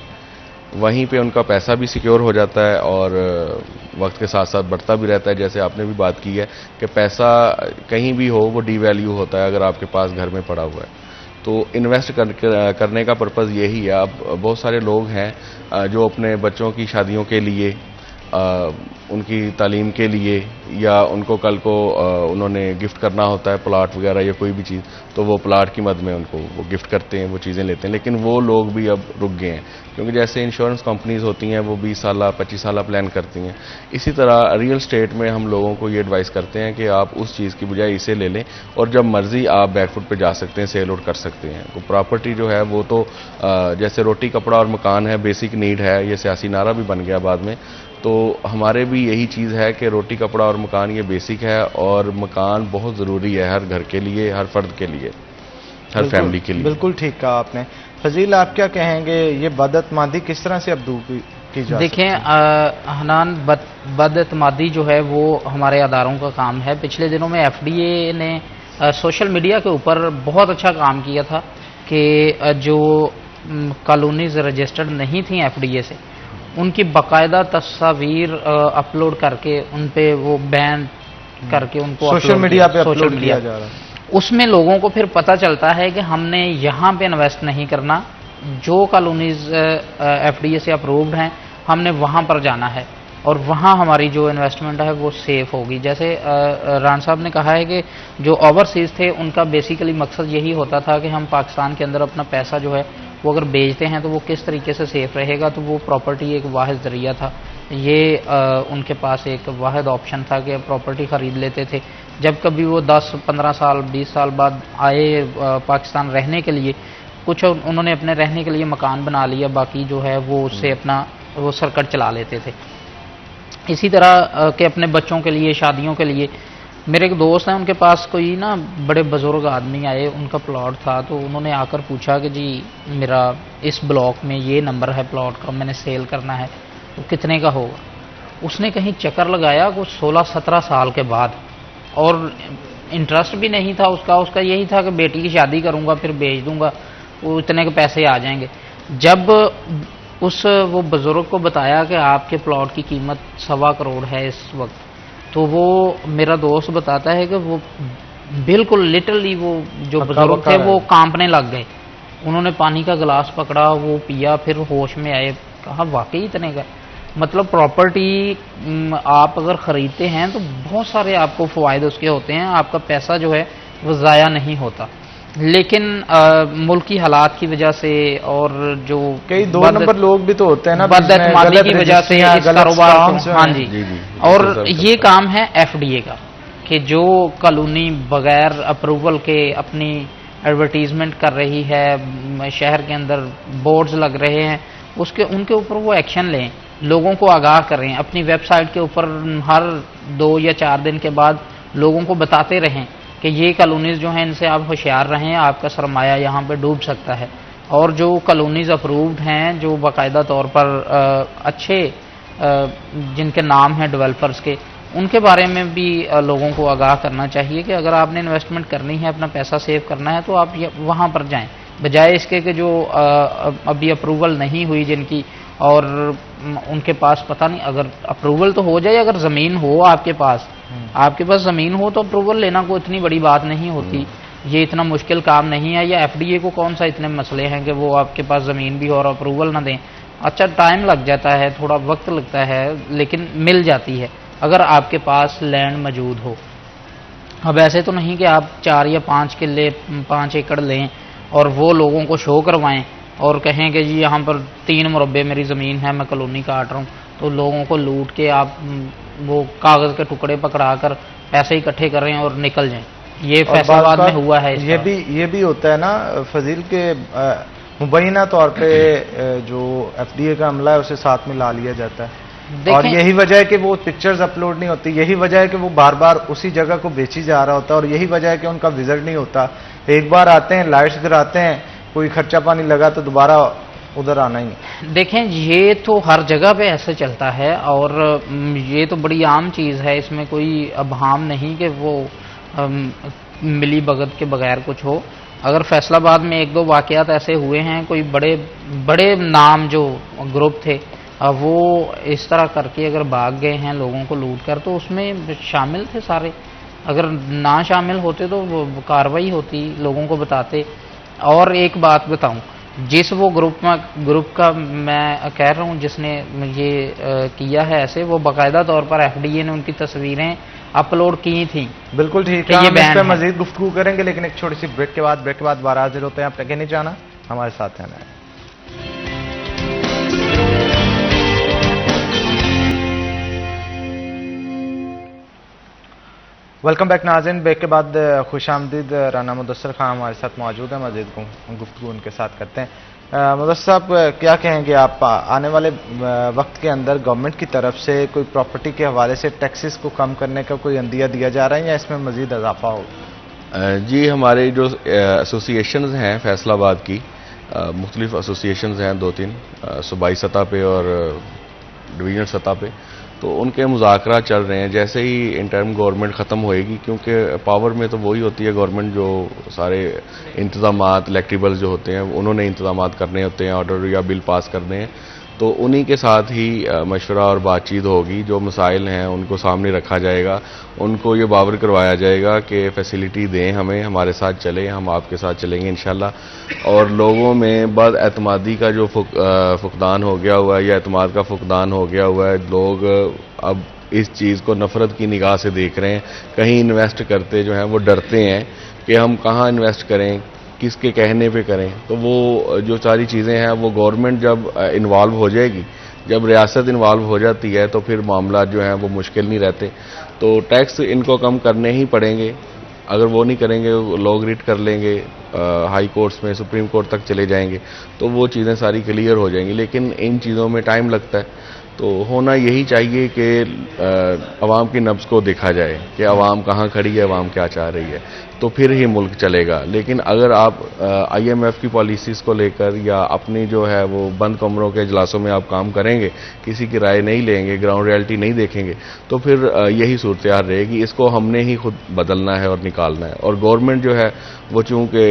वहीं पे उनका पैसा भी सिक्योर हो जाता है और वक्त के साथ साथ बढ़ता भी रहता है। जैसे आपने भी बात की है कि पैसा कहीं भी हो वो डीवैल्यू होता है अगर आपके पास घर में पड़ा हुआ है। तो इन्वेस्ट करने का पर्पज़ यही है। अब बहुत सारे लोग हैं जो अपने बच्चों की शादियों के लिए, उनकी तालीम के लिए, या उनको कल को उन्होंने गिफ्ट करना होता है प्लाट वगैरह या कोई भी चीज़, तो वो प्लाट की मद में उनको वो गिफ्ट करते हैं, वो चीज़ें लेते हैं। लेकिन वो लोग भी अब रुक गए हैं, क्योंकि जैसे इंश्योरेंस कंपनीज होती हैं वो 20 साल 25 साल प्लान करती हैं, इसी तरह रियल स्टेट में हम लोगों को ये एडवाइस करते हैं कि आप उस चीज़ की बजाय इसे ले लें, और जब मर्जी आप बैकफुट पे जा सकते हैं, सेल आउट कर सकते हैं। तो प्रॉपर्टी जो है वो तो जैसे रोटी कपड़ा और मकान है, बेसिक नीड है। ये सियासी नारा भी बन गया बाद में। तो हमारे भी यही चीज़ है कि रोटी कपड़ा और मकान ये बेसिक है, और मकान बहुत ज़रूरी है हर घर के लिए, हर फर्द के लिए, हर फैमिली के लिए। बिल्कुल ठीक कहा आपने। फजील, आप क्या कहेंगे, ये बदअतमादी किस तरह से अब दूर की जा? देखें हनान, बदअतमादी जो है वो हमारे अदारों का काम है। पिछले दिनों में FDA ने सोशल मीडिया के ऊपर बहुत अच्छा काम किया था कि जो कॉलोनीज रजिस्टर्ड नहीं थी FDA से, उनकी बाकायदा तस्वीर अपलोड करके उन पे वो बैन करके उनको सोशल मीडिया पे अपलोड किया जा रहा है। उसमें लोगों को फिर पता चलता है कि हमने यहाँ पे इन्वेस्ट नहीं करना, जो कॉलोनीज FDA से अप्रूव्ड हैं हमने वहाँ पर जाना है, और वहाँ हमारी जो इन्वेस्टमेंट है वो सेफ होगी। जैसे रान साहब ने कहा है कि जो ओवरसीज़ थे उनका बेसिकली मकसद यही होता था कि हम पाकिस्तान के अंदर अपना पैसा जो है वो अगर बेचते हैं तो वो किस तरीके से सेफ रहेगा। तो वो प्रॉपर्टी एक वाहिद ज़रिया था, ये उनके पास एक वाहिद ऑप्शन था कि प्रॉपर्टी ख़रीद लेते थे। जब कभी वो 10-15 साल 20 साल बाद आए पाकिस्तान रहने के लिए, कुछ उन्होंने अपने रहने के लिए मकान बना लिया, बाकी जो है वो उससे अपना वो सर्कट चला लेते थे। इसी तरह के अपने बच्चों के लिए, शादियों के लिए। मेरे एक दोस्त हैं, उनके पास कोई ना बड़े बुजुर्ग आदमी आए, उनका प्लॉट था, तो उन्होंने आकर पूछा कि जी मेरा इस ब्लॉक में ये नंबर है प्लॉट का, मैंने सेल करना है, तो कितने का होगा। उसने कहीं चक्कर लगाया कुछ 16-17 साल के बाद, और इंटरेस्ट भी नहीं था उसका यही था कि बेटी की शादी करूँगा फिर बेच दूँगा, वो इतने के पैसे आ जाएंगे। जब वो बुजुर्ग को बताया कि आपके प्लॉट की कीमत 1.25 करोड़ है इस वक्त, तो वो मेरा दोस्त बताता है कि वो बिल्कुल लिटरली वो जो बुजुर्ग थे वो कांपने लग गए। उन्होंने पानी का गिलास पकड़ा, वो पिया, फिर होश में आए, कहा वाकई इतने का। मतलब प्रॉपर्टी आप अगर ख़रीदते हैं तो बहुत सारे आपको फ़वायदे उसके होते हैं, आपका पैसा जो है वो ज़ाया नहीं होता। लेकिन मुल्की हालात की वजह से और जो कई 2 नंबर लोग भी तो होते हैं ना, बदअतमादी की वजह से इस कारोबार को, हाँ जी, और ये काम है FDA का कि जो कॉलोनी बगैर अप्रूवल के अपनी एडवर्टीजमेंट कर रही है, शहर के अंदर बोर्ड्स लग रहे हैं, उनके ऊपर वो एक्शन लें, लोगों को आगाह करें, अपनी वेबसाइट के ऊपर हर 2 या 4 दिन के बाद लोगों को बताते रहें कि ये कॉलोनीज़ जो हैं इनसे आप होशियार रहें, आपका सरमाया यहाँ पे डूब सकता है। और जो कॉलोनीज़ अप्रूव्ड हैं, जो बाकायदा तौर पर अच्छे जिनके नाम हैं डेवलपर्स के, उनके बारे में भी लोगों को आगाह करना चाहिए कि अगर आपने इन्वेस्टमेंट करनी है, अपना पैसा सेव करना है, तो आप वहाँ पर जाएं। बजाय इसके कि जो अभी अप्रूवल नहीं हुई जिनकी, और उनके पास पता नहीं, अगर अप्रूवल तो हो जाए, अगर ज़मीन हो आपके पास ज़मीन हो तो अप्रूवल लेना कोई इतनी बड़ी बात नहीं होती, ये इतना मुश्किल काम नहीं है। या एफडीए को कौन सा इतने मसले हैं कि वो आपके पास ज़मीन भी हो और अप्रूवल ना दें। अच्छा, टाइम लग जाता है, थोड़ा वक्त लगता है, लेकिन मिल जाती है अगर आपके पास लैंड मौजूद हो। अब ऐसे तो नहीं कि आप 4 या 5 किले 5 एकड़ लें और वो लोगों को शो करवाएं और कहें कि जी यहाँ पर 3 मुरब्बे मेरी ज़मीन है, मैं कॉलोनी काट रहा हूँ, तो लोगों को लूट के आप वो कागज़ के टुकड़े पकड़ा कर पैसे इकट्ठे कर रहे हैं और निकल जाएं। ये फैसलाबाद में हुआ है। ये भी होता है ना फजील के मुबैना तौर पे जो एफडीए का अमला है उसे साथ में ला लिया जाता है, और यही वजह है कि वो पिक्चर्स अपलोड नहीं होती, यही वजह है कि वो बार बार उसी जगह को बेची जा रहा होता है, और यही वजह है कि उनका विजिट नहीं होता। एक बार आते हैं, लाइट्स गिराते हैं, कोई खर्चा पानी लगा तो दोबारा उधर आना ही नहीं। देखें, ये तो हर जगह पे ऐसे चलता है और ये तो बड़ी आम चीज़ है, इसमें कोई अबहाम नहीं कि वो मिली भगत के बगैर कुछ हो। अगर फैसलाबाद में 1-2 वाकयात ऐसे हुए हैं, कोई बड़े बड़े नाम जो ग्रुप थे वो इस तरह करके अगर भाग गए हैं लोगों को लूट कर, तो उसमें शामिल थे सारे। अगर ना शामिल होते तो कार्रवाई होती, लोगों को बताते। और एक बात बताऊं, जिस वो ग्रुप का मैं कह रहा हूं जिसने ये किया है ऐसे, वो बाकायदा तौर पर एफडीए ने उनकी तस्वीरें अपलोड की थी। बिल्कुल ठीक है, हम इस पर मजीद गुफ्तगू करेंगे, लेकिन एक छोटी सी ब्रेक के बाद दोबारा हाजिर होते हैं। आप कहीं नहीं जाना, हमारे साथ रहना है। वेलकम बैक नाज़रीन, ब्रेक के बाद खुश आमदीद। राना मुदस्सर खान हमारे साथ मौजूद है, मजीद गुफ्तगू उनके साथ करते हैं। मुदस्सर साहब, क्या कहेंगे आप, आने वाले वक्त के अंदर गवर्नमेंट की तरफ से कोई प्रॉपर्टी के हवाले से टैक्सेस को कम करने का कोई अंदिया दिया जा रहा है या इसमें मजीद इजाफा होगा? जी, हमारे जो एसोसिएशंस हैं फैसलाबाद की, मुख्तलिफ एसोसिएशंस हैं 2-3 सूबाई सतह पे और डिवीजनल सतह पे, तो उनके मुज़ाकरा चल रहे हैं। जैसे ही इंटरिम गवर्नमेंट ख़त्म होएगी, क्योंकि पावर में तो वही होती है गवर्नमेंट, जो सारे इंतज़ामात इलेक्टिबल्स जो होते हैं उन्होंने इंतज़ामात करने होते हैं, ऑर्डर या बिल पास करने हैं, तो उन्हीं के साथ ही मशवरा और बातचीत होगी। जो मसाइल हैं उनको सामने रखा जाएगा, उनको ये बावर करवाया जाएगा कि फैसिलिटी दें हमें, हमारे साथ चलें, हम आपके साथ चलेंगे इंशाल्लाह। और लोगों में बदएतमादी का जो फुकदान हो गया हुआ है या एतमाद का फुकदान हो गया हुआ है, लोग अब इस चीज़ को नफ़रत की निगाह से देख रहे हैं। कहीं इन्वेस्ट करते जो हैं वो डरते हैं कि हम कहाँ इन्वेस्ट करें, किसके कहने पे करें। तो वो जो सारी चीज़ें हैं वो गवर्नमेंट जब इन्वॉल्व हो जाएगी, जब रियासत इन्वॉल्व हो जाती है, तो फिर मामला जो हैं वो मुश्किल नहीं रहते। तो टैक्स इनको कम करने ही पड़ेंगे। अगर वो नहीं करेंगे, लोग रिट कर लेंगे, हाई कोर्ट्स में, सुप्रीम कोर्ट तक चले जाएंगे, तो वो चीज़ें सारी क्लियर हो जाएंगी। लेकिन इन चीज़ों में टाइम लगता है। तो होना यही चाहिए कि अवाम की नब्ज़ को देखा जाए कि अवाम कहाँ खड़ी है, अवाम क्या चाह रही है, तो फिर ही मुल्क चलेगा। लेकिन अगर आप IMF की पॉलिसीज़ को लेकर या अपनी जो है वो बंद कमरों के इजलासों में आप काम करेंगे, किसी की राय नहीं लेंगे, ग्राउंड रियलिटी नहीं देखेंगे, तो फिर यही सूरत रहेगी। इसको हमने ही खुद बदलना है और निकालना है। और गवर्नमेंट जो है वो चूँकि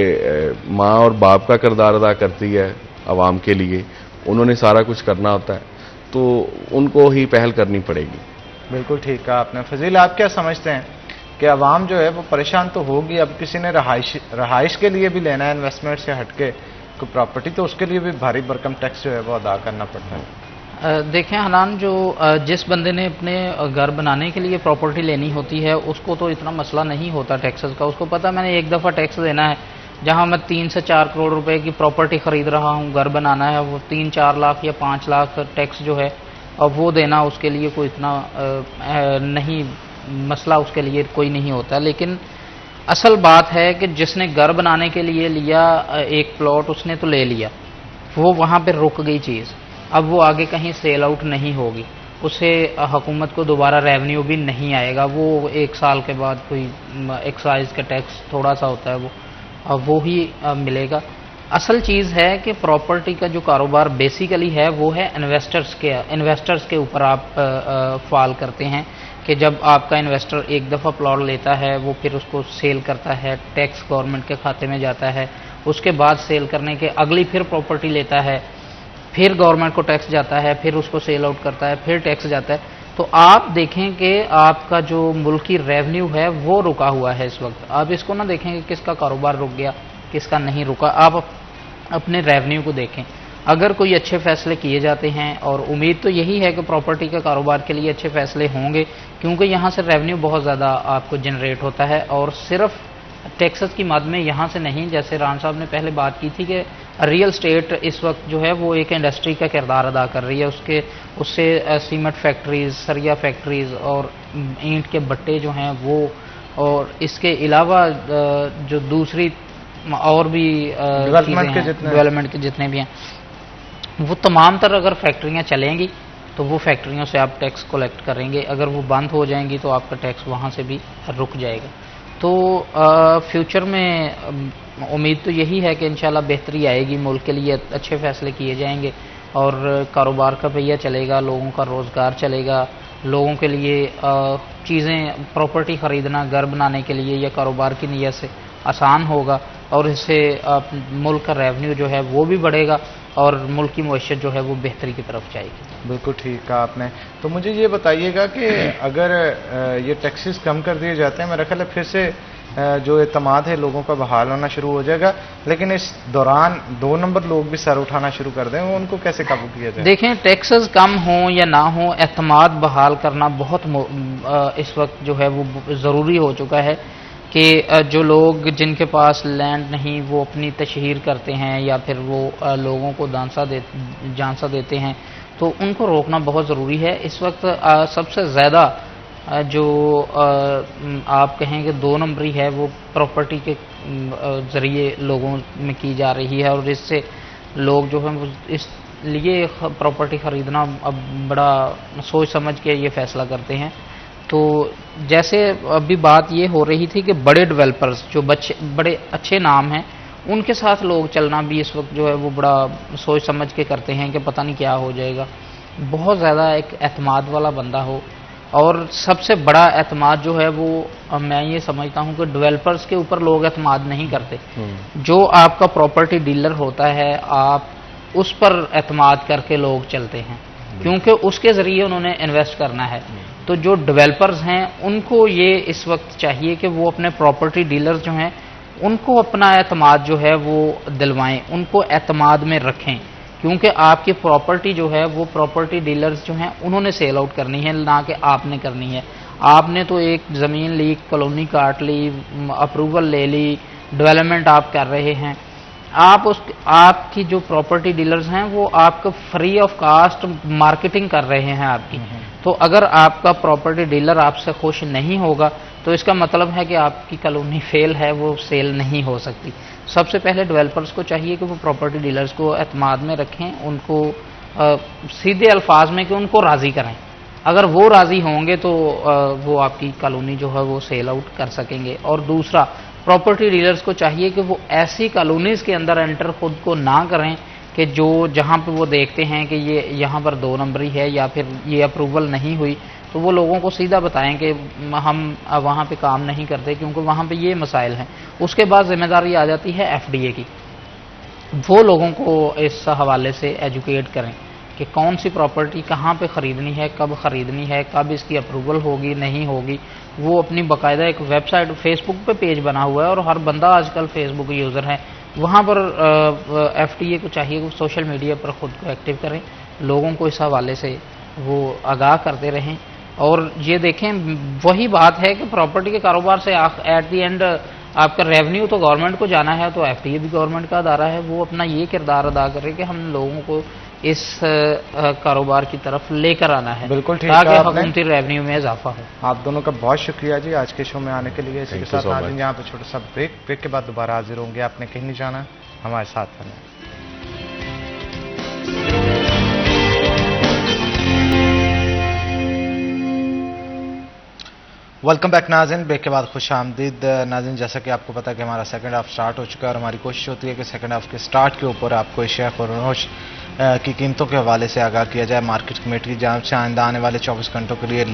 माँ और बाप का किरदार अदा करती है अवाम के लिए, उन्होंने सारा कुछ करना होता है, तो उनको ही पहल करनी पड़ेगी। बिल्कुल ठीक कहा आपने। फजील, आप क्या समझते हैं कि अवाम जो है वो परेशान तो होगी, अब किसी ने रहाइश के लिए भी लेना है इन्वेस्टमेंट से हटके कोई प्रॉपर्टी, तो उसके लिए भी भारी भरकम टैक्स जो है वो अदा करना पड़ता है। देखें हनान, जो जिस बंदे ने अपने घर बनाने के लिए प्रॉपर्टी लेनी होती है उसको तो इतना मसला नहीं होता टैक्सेस का। उसको पता मैंने एक दफ़ा टैक्स देना है, जहां मैं 3 से 4 करोड़ रुपए की प्रॉपर्टी खरीद रहा हूं, घर बनाना है, वो 3-4 लाख या 5 लाख टैक्स जो है अब वो देना, उसके लिए कोई इतना नहीं मसला, उसके लिए कोई नहीं होता। लेकिन असल बात है कि जिसने घर बनाने के लिए लिया एक प्लॉट, उसने तो ले लिया, वो वहाँ पे रुक गई चीज़, अब वो आगे कहीं सेल आउट नहीं होगी, उसे हुकूमत को दोबारा रेवेन्यू भी नहीं आएगा। वो 1 साल के बाद कोई एक्साइज का टैक्स थोड़ा सा होता है वो ही मिलेगा। असल चीज़ है कि प्रॉपर्टी का जो कारोबार बेसिकली है वो है इन्वेस्टर्स के ऊपर आप फॉल करते हैं कि जब आपका इन्वेस्टर एक दफ़ा प्लॉट लेता है, वो फिर उसको सेल करता है, टैक्स गवर्नमेंट के खाते में जाता है उसके बाद सेल करने के अगली फिर प्रॉपर्टी लेता है, फिर गवर्नमेंट को टैक्स जाता है, फिर उसको सेल आउट करता है, फिर टैक्स जाता है। तो आप देखें कि आपका जो मुल्की रेवेन्यू है वो रुका हुआ है इस वक्त। आप इसको ना देखें कि किसका कारोबार रुक गया, किसका नहीं रुका। आप अपने रेवेन्यू को देखें। अगर कोई अच्छे फैसले किए जाते हैं, और उम्मीद तो यही है कि प्रॉपर्टी के कारोबार के लिए अच्छे फैसले होंगे, क्योंकि यहाँ से रेवेन्यू बहुत ज़्यादा आपको जनरेट होता है, और सिर्फ टैक्सेस की मद में यहाँ से नहीं, जैसे रान साहब ने पहले बात की थी कि रियल स्टेट इस वक्त जो है वो एक इंडस्ट्री का किरदार अदा कर रही है। उससे सीमेंट फैक्ट्रीज, सरिया फैक्ट्रीज और ईंट के भट्टे जो हैं वो, और इसके अलावा जो दूसरी और भी डेवलपमेंट के जितने भी हैं, वो तमाम तरह अगर फैक्ट्रियाँ चलेंगी तो वो फैक्ट्रियों से आप टैक्स कलेक्ट करेंगे। अगर वो बंद हो जाएंगी तो आपका टैक्स वहाँ से भी रुक जाएगा। तो फ्यूचर में उम्मीद तो यही है कि इंशाल्लाह बेहतरी आएगी, मुल्क के लिए अच्छे फैसले किए जाएंगे और कारोबार का पहिया चलेगा, लोगों का रोज़गार चलेगा, लोगों के लिए चीज़ें, प्रॉपर्टी ख़रीदना घर बनाने के लिए या कारोबार की नीयत से आसान होगा, और इससे मुल्क का रेवेन्यू जो है वो भी बढ़ेगा और मुल्क की मईशत जो है वो बेहतरी की तरफ जाएगी। बिल्कुल ठीक कहा आपने। तो मुझे ये बताइएगा कि अगर ये टैक्सेस कम कर दिए जाते हैं, मेरा ख्याल है फिर से जो एतमाद है लोगों का बहाल होना शुरू हो जाएगा, लेकिन इस दौरान 2 नंबर लोग भी सर उठाना शुरू कर दें, वो उनको कैसे काबू किया जाए? देखें, टैक्सेस कम हों या ना हो, एतमाद बहाल करना बहुत इस वक्त जो है वो ज़रूरी हो चुका है कि जो लोग जिनके पास लैंड नहीं वो अपनी तशहीर करते हैं या फिर वो लोगों को झांसा देते हैं, तो उनको रोकना बहुत ज़रूरी है। इस वक्त सबसे ज़्यादा जो आप कहें कि 2 नंबरी है वो प्रॉपर्टी के ज़रिए लोगों में की जा रही है, और इससे लोग जो हैं वो इसलिए प्रॉपर्टी ख़रीदना अब बड़ा सोच समझ के ये फ़ैसला करते हैं। तो जैसे अभी बात ये हो रही थी कि बड़े डेवलपर्स जो बड़े अच्छे नाम हैं, उनके साथ लोग चलना भी इस वक्त जो है वो बड़ा सोच समझ के करते हैं कि पता नहीं क्या हो जाएगा। बहुत ज़्यादा एक एतमाद वाला बंदा हो, और सबसे बड़ा एतमाद जो है वो मैं ये समझता हूँ कि डेवलपर्स के ऊपर लोग एतमाद नहीं करते। जो आपका प्रॉपर्टी डीलर होता है, आप उस पर एतमाद करके लोग चलते हैं, क्योंकि उसके ज़रिए उन्होंने इन्वेस्ट करना है। तो जो डेवलपर्स हैं उनको ये इस वक्त चाहिए कि वो अपने प्रॉपर्टी डीलर्स जो हैं उनको अपना एतमाद जो है वो दिलवाएं, उनको एतमाद में रखें, क्योंकि आपकी प्रॉपर्टी जो है वो प्रॉपर्टी डीलर्स जो हैं उन्होंने सेल आउट करनी है, ना कि आपने करनी है। आपने तो एक ज़मीन ली, कॉलोनी काट ली, अप्रूवल ले ली, डेवलपमेंट आप कर रहे हैं, आपकी जो प्रॉपर्टी डीलर्स हैं वो आपको फ्री ऑफ कास्ट मार्केटिंग कर रहे हैं आपकी। तो अगर आपका प्रॉपर्टी डीलर आपसे खुश नहीं होगा तो इसका मतलब है कि आपकी कॉलोनी फेल है, वो सेल नहीं हो सकती। सबसे पहले डेवलपर्स को चाहिए कि वो प्रॉपर्टी डीलर्स को एतमाद में रखें, उनको सीधे अल्फाज में कि उनको राज़ी करें। अगर वो राज़ी होंगे तो वो आपकी कॉलोनी जो है वो सेल आउट कर सकेंगे। और दूसरा, प्रॉपर्टी डीलर्स को चाहिए कि वो ऐसी कॉलोनीज़ के अंदर एंटर खुद को ना करें कि जो जहाँ पे वो देखते हैं कि ये यहाँ पर 2 नंबरी है या फिर ये अप्रूवल नहीं हुई, तो वो लोगों को सीधा बताएं कि हम वहाँ पे काम नहीं करते क्योंकि वहाँ पे ये मसाइल हैं। उसके बाद जिम्मेदारी आ जाती है एफडीए की। वो लोगों को इस हवाले से एजुकेट करें कि कौन सी प्रॉपर्टी कहाँ पे ख़रीदनी है, कब ख़रीदनी है, कब इसकी अप्रूवल होगी नहीं होगी। वो अपनी बाकायदा एक वेबसाइट, फेसबुक पे पेज बना हुआ है और हर बंदा आजकल फेसबुक यूज़र है, वहाँ पर एफडीए को चाहिए कि सोशल मीडिया पर ख़ुद को एक्टिव करें, लोगों को इस हवाले से वो आगाह करते रहें। और ये देखें, वही बात है कि प्रॉपर्टी के कारोबार से एट दी एंड आपका रेवेन्यू तो गवर्नमेंट को जाना है, तो एफडीए भी गवर्नमेंट का अदारा है, वो अपना ये किरदार अदा करे कि हम लोगों को इस कारोबार की तरफ लेकर आना है। बिल्कुल ठीक, ताकि हुकूमती रेवेन्यू में इजाफा हो। आप दोनों का बहुत शुक्रिया जी आज के शो में आने के लिए। इसके साथ नाज़रीन यहाँ पे छोटा सा ब्रेक के बाद दोबारा हाजिर होंगे। आपने कहीं नहीं जाना, हमारे साथ रहना। वेलकम बैक नाज़रीन, ब्रेक के बाद खुश आमदीद नाज़रीन। जैसा कि आपको पता है कि हमारा सेकंड हाफ स्टार्ट हो चुका है और हमारी कोशिश होती है कि सेकंड हाफ के स्टार्ट के ऊपर आपको शेख और रोश की कीमतों के हवाले से आगाह किया जाए। मार्केट कमेटी की जांच से आइंदा आने वाले 24 घंटों के लिए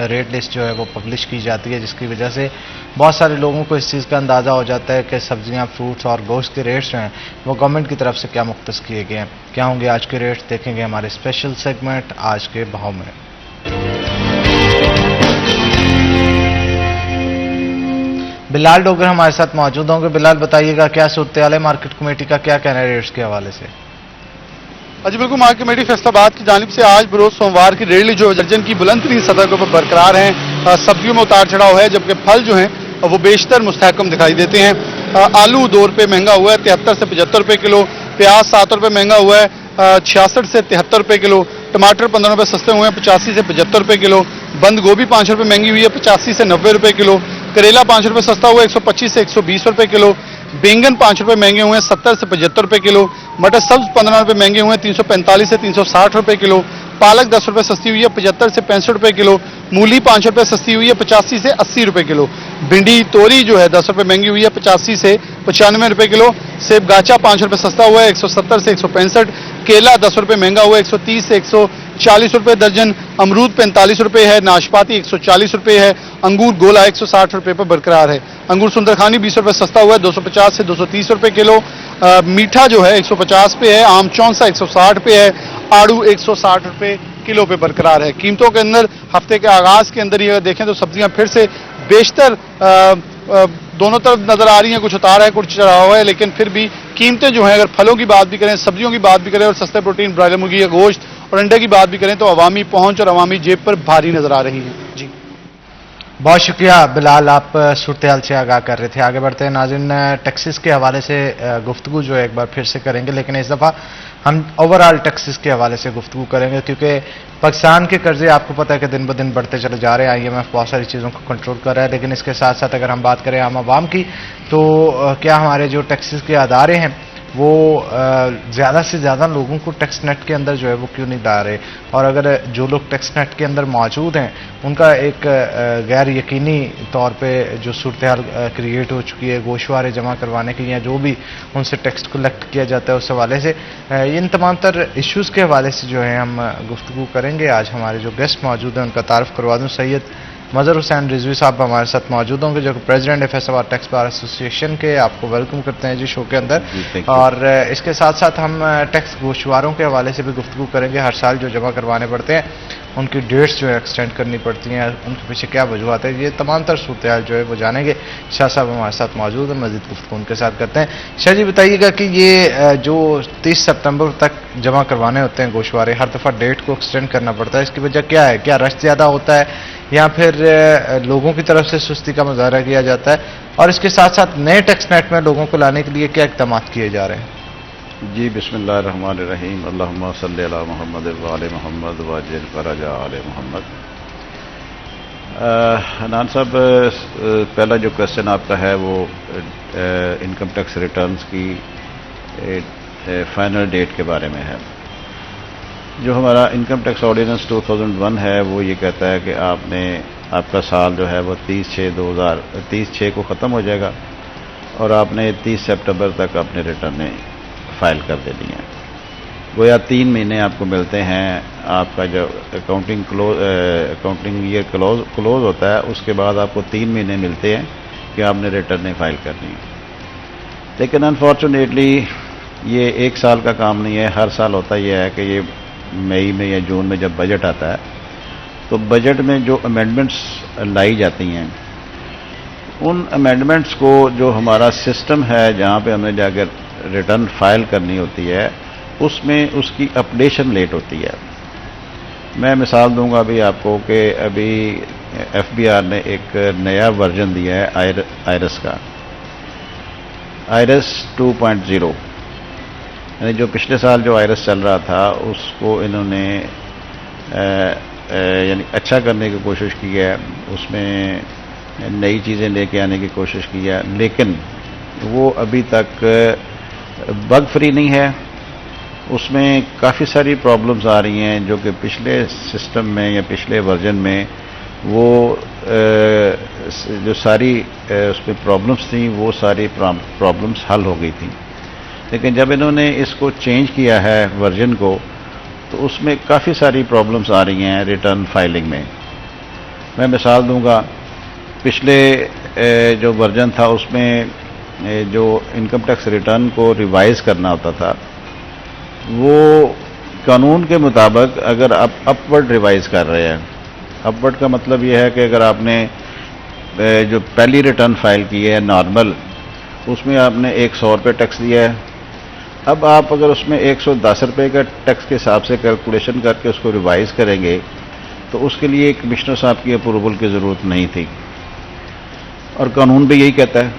रेट लिस्ट जो है वो पब्लिश की जाती है, जिसकी वजह से बहुत सारे लोगों को इस चीज़ का अंदाज़ा हो जाता है कि सब्जियां, फ्रूट्स और गोश्त के रेट्स हैं वो गवर्नमेंट की तरफ से क्या मुख्तस किए गए हैं। क्या होंगे आज के रेट्स, देखेंगे हमारे स्पेशल सेगमेंट आज के भाव में। बिलाल डोगर हमारे साथ मौजूद होंगे। बिलाल, बताइएगा क्या सूरत हाल है, मार्केट कमेटी का क्या कहना है रेट्स के हवाले से? जी बिल्कुल, मार्केट कमेटी फैसलाबाद की जानिब से आज बरोज सोमवार की रेट जो दर्जन की बुलंद तरीन सतह के ऊपर बरकरार हैं। सब्जियों में उतार चढ़ाव है, जबकि फल जो हैं वो बेशतर मुस्तहकम दिखाई देते हैं। आलू 2 रुपये महंगा हुआ है 73 से 75 रुपये किलो, प्याज 7 रुपये महंगा हुआ है 66 से 73 रुपये किलो, टमाटर 15 रुपये सस्ते हुए हैं 85 से 75 रुपये किलो, बंद गोभी 5 रुपये महंगी हुई है 85 से 90 रुपये किलो, करेला 5 रुपये सस्ता हुआ है 125 से 120 रुपये किलो, बैंगन 5 रुपये महंगे हुए हैं 70 से 75 रुपये किलो, मटर सब्ज 15 रुपये महंगे हुए हैं 345 से 360 रुपये किलो, पालक 10 रुपये सस्ती हुई है 75 से 65 रुपये किलो, मूली 5 रुपये सस्ती हुई है 85 से 80 रुपये किलो, भिंडी तोरी जो है 10 रुपये महंगी हुई है 85 से 95 रुपये किलो, सेब गाचा 5 रुपये सस्ता हुआ है 170 से 165, केला 10 रुपये महंगा हुआ है 130 से 140 रुपये दर्जन, अमरूद 45 रुपये है, नाशपाती 140 रुपये है, अंगूर गोला 160 रुपये पर बरकरार है, अंगूर सुंदरखानी 20 रुपये सस्ता हुआ है 250 से 230 रुपये किलो, मीठा जो है 150 पे है, आम चौंसा 160 पे है, आड़ू 160 रुपये किलो पे बरकरार है। कीमतों के अंदर हफ्ते के आगाज के अंदर ये देखें तो सब्जियां फिर से बेशतर दोनों तरफ नजर आ रही हैं, कुछ उतार है कुछ चढ़ाव है, लेकिन फिर भी कीमतें जो हैं अगर फलों की बात भी करें, सब्जियों की बात भी करें और सस्ते प्रोटीन ब्रायलर मुर्गी या गोश्त और अंडे की बात भी करें तो अवामी पहुंच और अवामी जेब पर भारी नजर आ रही है। जी बहुत शुक्रिया बिलाल, आप सूरत हाल से आगाह कर रहे थे। आगे बढ़ते हैं नाज़रीन, टैक्सेस के हवाले से गुफ्तगू जो है एक बार फिर से करेंगे, लेकिन इस दफ़ा हम ओवरऑल टैक्सेस के हवाले से गुफ्तगू करेंगे, क्योंकि पाकिस्तान के कर्जे आपको पता है कि दिन ब दिन बढ़ते चले जा रहे हैं। IMF बहुत सारी चीज़ों को कंट्रोल कर रहा है, लेकिन इसके साथ साथ अगर हम बात करें आम आवाम की, तो क्या हमारे जो टैक्सेस के अदारे हैं वो ज़्यादा से ज़्यादा लोगों को टैक्स नेट के अंदर जो है वो क्यों नहीं ला रहे, और अगर जो लोग टैक्स नेट के अंदर मौजूद हैं उनका एक गैर यकीनी तौर पे जो सूरत हाल क्रिएट हो चुकी है गोशवारे जमा करवाने की या जो भी उनसे टैक्स कलेक्ट किया जाता है उस हवाले से, इन तमाम तर इश्यूज़ के हवाले से जो है हम गुफ्तगू करेंगे। आज हमारे जो गेस्ट मौजूद हैं उनका तारुफ करवा दूँ। सैयद मजहर हुसैन रिजवी साहब हमारे साथ मौजूद होंगे, जो कि प्रेसिडेंट है फैसलाबाद टैक्स बार एसोसिएशन के। आपको वेलकम करते हैं जी शो के अंदर। और इसके साथ साथ हम टैक्स गोशवारों के हवाले से भी गुफ्तगू करेंगे। हर साल जो जमा करवाने पड़ते हैं उनकी डेट्स जो है एक्सटेंड करनी पड़ती हैं, उनके पीछे क्या वजूहत है, ये तमाम तर सूरत हाल जो है वो जानेंगे। शाह साहब हमारे साथ मौजूद हैं, मज़ीद गुफ्तगू उनके साथ करते हैं। शाह जी बताइएगा कि ये जो 30 सितंबर तक जमा करवाने होते हैं गोशवारे, हर दफ़ा डेट को एक्सटेंड करना पड़ता है, इसकी वजह क्या है? क्या रश ज़्यादा होता है या फिर लोगों की तरफ से सुस्ती का मुजाहरा किया जाता है? और इसके साथ साथ नए टैक्स नेट में लोगों को लाने के लिए क्या इक़दाम किए जा रहे हैं? जी बिस्मिल्लाहिर्रहमानिर्रहीम, अल्लाहुम्मा सल्ली अला मुहम्मद व आले मुहम्मद वअज्जिल फरजा आले मुहम्मद। हनान साहब, पहला जो क्वेश्चन आपका है वो इनकम टैक्स रिटर्न्स की फाइनल डेट के बारे में है। जो हमारा इनकम टैक्स ऑर्डिनेंस 2001 है वो ये कहता है कि आपका साल जो है वो 30/6 को ख़त्म हो जाएगा और आपने 30 सितंबर तक अपने रिटर्न फाइल कर देनी है। गोया 3 महीने आपको मिलते हैं। आपका जो अकाउंटिंग ईयर क्लोज होता है उसके बाद आपको 3 महीने मिलते हैं कि आपने रिटर्न फाइल करनी है। लेकिन अनफॉर्चुनेटली ये 1 साल का काम नहीं है। हर साल होता यह है कि ये मई में या जून में जब बजट आता है तो बजट में जो अमेंडमेंट्स लाई जाती हैं उन अमेंडमेंट्स को जो हमारा सिस्टम है जहाँ पे हमें जाकर रिटर्न फाइल करनी होती है उसमें उसकी अपडेशन लेट होती है। मैं मिसाल दूंगा अभी आपको कि अभी FBR ने एक नया वर्जन दिया है आयरस का, आयरस 2.0, यानी जो पिछले साल जो आयरस चल रहा था उसको इन्होंने यानी अच्छा करने की कोशिश की है, उसमें नई चीज़ें लेके आने की कोशिश की है, लेकिन वो अभी तक बग फ्री नहीं है। उसमें काफ़ी सारी प्रॉब्लम्स आ रही हैं जो कि पिछले सिस्टम में या पिछले वर्जन में वो जो सारी उसमें प्रॉब्लम्स थी वो सारी प्रॉब्लम्स हल हो गई थी। लेकिन जब इन्होंने इसको चेंज किया है वर्जन को, तो उसमें काफ़ी सारी प्रॉब्लम्स आ रही हैं रिटर्न फाइलिंग में। मैं मिसाल दूंगा, पिछले जो वर्जन था उसमें जो इनकम टैक्स रिटर्न को रिवाइज करना होता था, वो कानून के मुताबिक अगर आप अपवर्ड रिवाइज कर रहे हैं, अपवर्ड का मतलब ये है कि अगर आपने जो पहली रिटर्न फाइल की है नॉर्मल, उसमें आपने 100 रुपये टैक्स दिया है, अब आप अगर उसमें 110 रुपये का टैक्स के हिसाब से कैलकुलेशन करके उसको रिवाइज करेंगे तो उसके लिए कमिश्नर साहब की अप्रूवल की ज़रूरत नहीं थी, और कानून भी यही कहता है।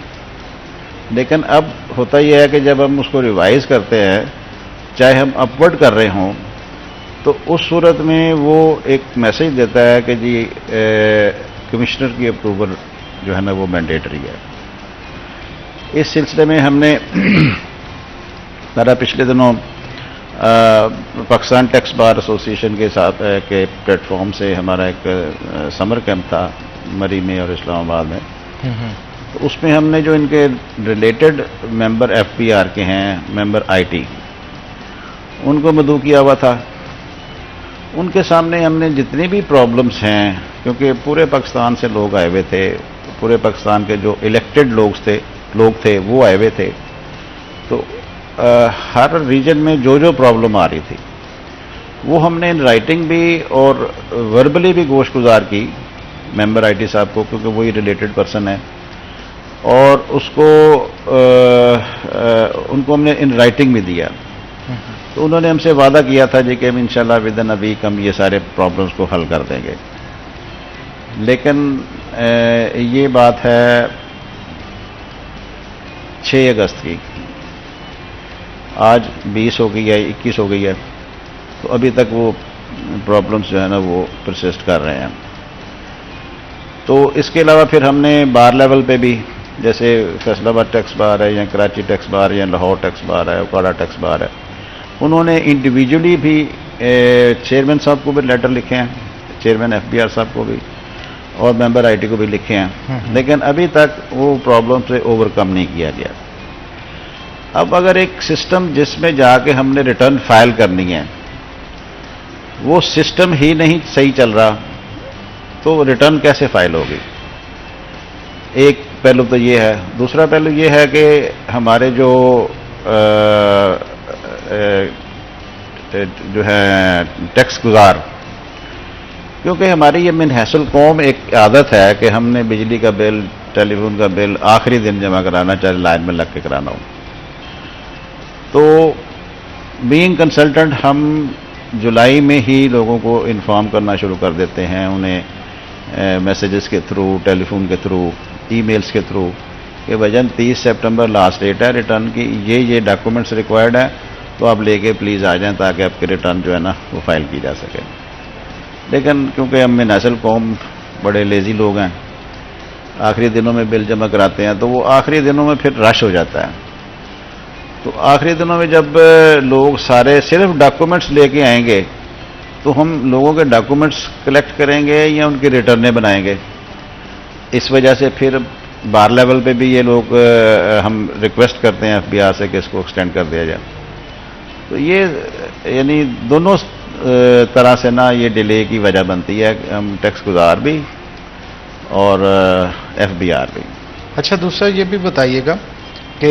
लेकिन अब होता यह है कि जब हम उसको रिवाइज करते हैं, चाहे हम अपवर्ड कर रहे हों, तो उस सूरत में वो एक मैसेज देता है कि जी कमिश्नर की अप्रूवल जो है ना वो मैंडेटरी है। इस सिलसिले में हमने पिछले दिनों पाकिस्तान टैक्स बार एसोसिएशन के साथ के प्लेटफॉर्म से हमारा एक समर कैंप था मरी में और इस्लामाबाद में, तो उसमें हमने जो इनके रिलेटेड मेंबर FBR के हैं, मेंबर IT, उनको मदऊ किया हुआ था। उनके सामने हमने जितनी भी प्रॉब्लम्स हैं, क्योंकि पूरे पाकिस्तान से लोग आए हुए थे, पूरे पाकिस्तान के जो इलेक्टेड लोग थे वो आए हुए थे, तो हर रीजन में जो जो प्रॉब्लम आ रही थी वो हमने इन राइटिंग भी और वर्बली भी गोश गुजार की मेंबर IT साहब को, क्योंकि वही रिलेटेड पर्सन है, और उसको उनको हमने इन राइटिंग भी दिया। तो उन्होंने हमसे वादा किया था जी कि हम इंशाल्लाह विद इन अ वीक हम ये सारे प्रॉब्लम्स को हल कर देंगे। लेकिन ये बात है 6 अगस्त की, आज 20 हो गई है, 21 हो गई है, तो अभी तक वो प्रॉब्लम्स जो है ना वो परसिस्ट कर रहे हैं। तो इसके अलावा फिर हमने बार लेवल पे भी, जैसे फैसलाबाद टैक्स बार है या कराची टैक्स बार या लाहौर टैक्स बार है, उकाड़ा टैक्स बार है, उन्होंने इंडिविजुअली भी चेयरमैन साहब को भी लेटर लिखे हैं, चेयरमैन FBR साहब को भी, और मेंबर IT को भी लिखे हैं, लेकिन अभी तक वो प्रॉब्लम से ओवरकम नहीं किया गया। अब अगर एक सिस्टम जिसमें जाके हमने रिटर्न फाइल करनी है, वो सिस्टम ही नहीं सही चल रहा, तो रिटर्न कैसे फाइल होगी? एक पहलू तो ये है। दूसरा पहलू ये है कि हमारे जो है टैक्स गुजार, क्योंकि हमारी ये मिनहसुल कौम एक आदत है कि हमने बिजली का बिल, टेलीफोन का बिल आखिरी दिन जमा कराना, चाहे लाइन में लग के कराना हो। तो बीइंग कंसल्टेंट हम जुलाई में ही लोगों को इन्फॉर्म करना शुरू कर देते हैं, उन्हें मैसेजेस के थ्रू, टेलीफोन के थ्रू, ईमेल्स के थ्रू, कि वजन 30 सितंबर लास्ट डेट है रिटर्न की, ये डॉक्यूमेंट्स रिक्वायर्ड हैं, तो आप लेके प्लीज़ आ जाएं ताकि आपके रिटर्न जो है ना वो फाइल की जा सके। लेकिन क्योंकि हम नस्ल कौम बड़े लेज़ी लोग हैं, आखिरी दिनों में बिल जमा कराते हैं, तो वो आखिरी दिनों में फिर रश हो जाता है। तो आखिरी दिनों में जब लोग सारे सिर्फ डॉक्यूमेंट्स लेके आएंगे, तो हम लोगों के डॉक्यूमेंट्स कलेक्ट करेंगे या उनकी रिटर्नें बनाएंगे। इस वजह से फिर बार लेवल पे भी ये लोग हम रिक्वेस्ट करते हैं FBR से कि इसको एक्सटेंड कर दिया जाए। तो ये यानी दोनों तरह से ना ये डिले की वजह बनती है, हम टैक्स गुजार भी और FBR भी। अच्छा, दूसरा ये भी बताइएगा कि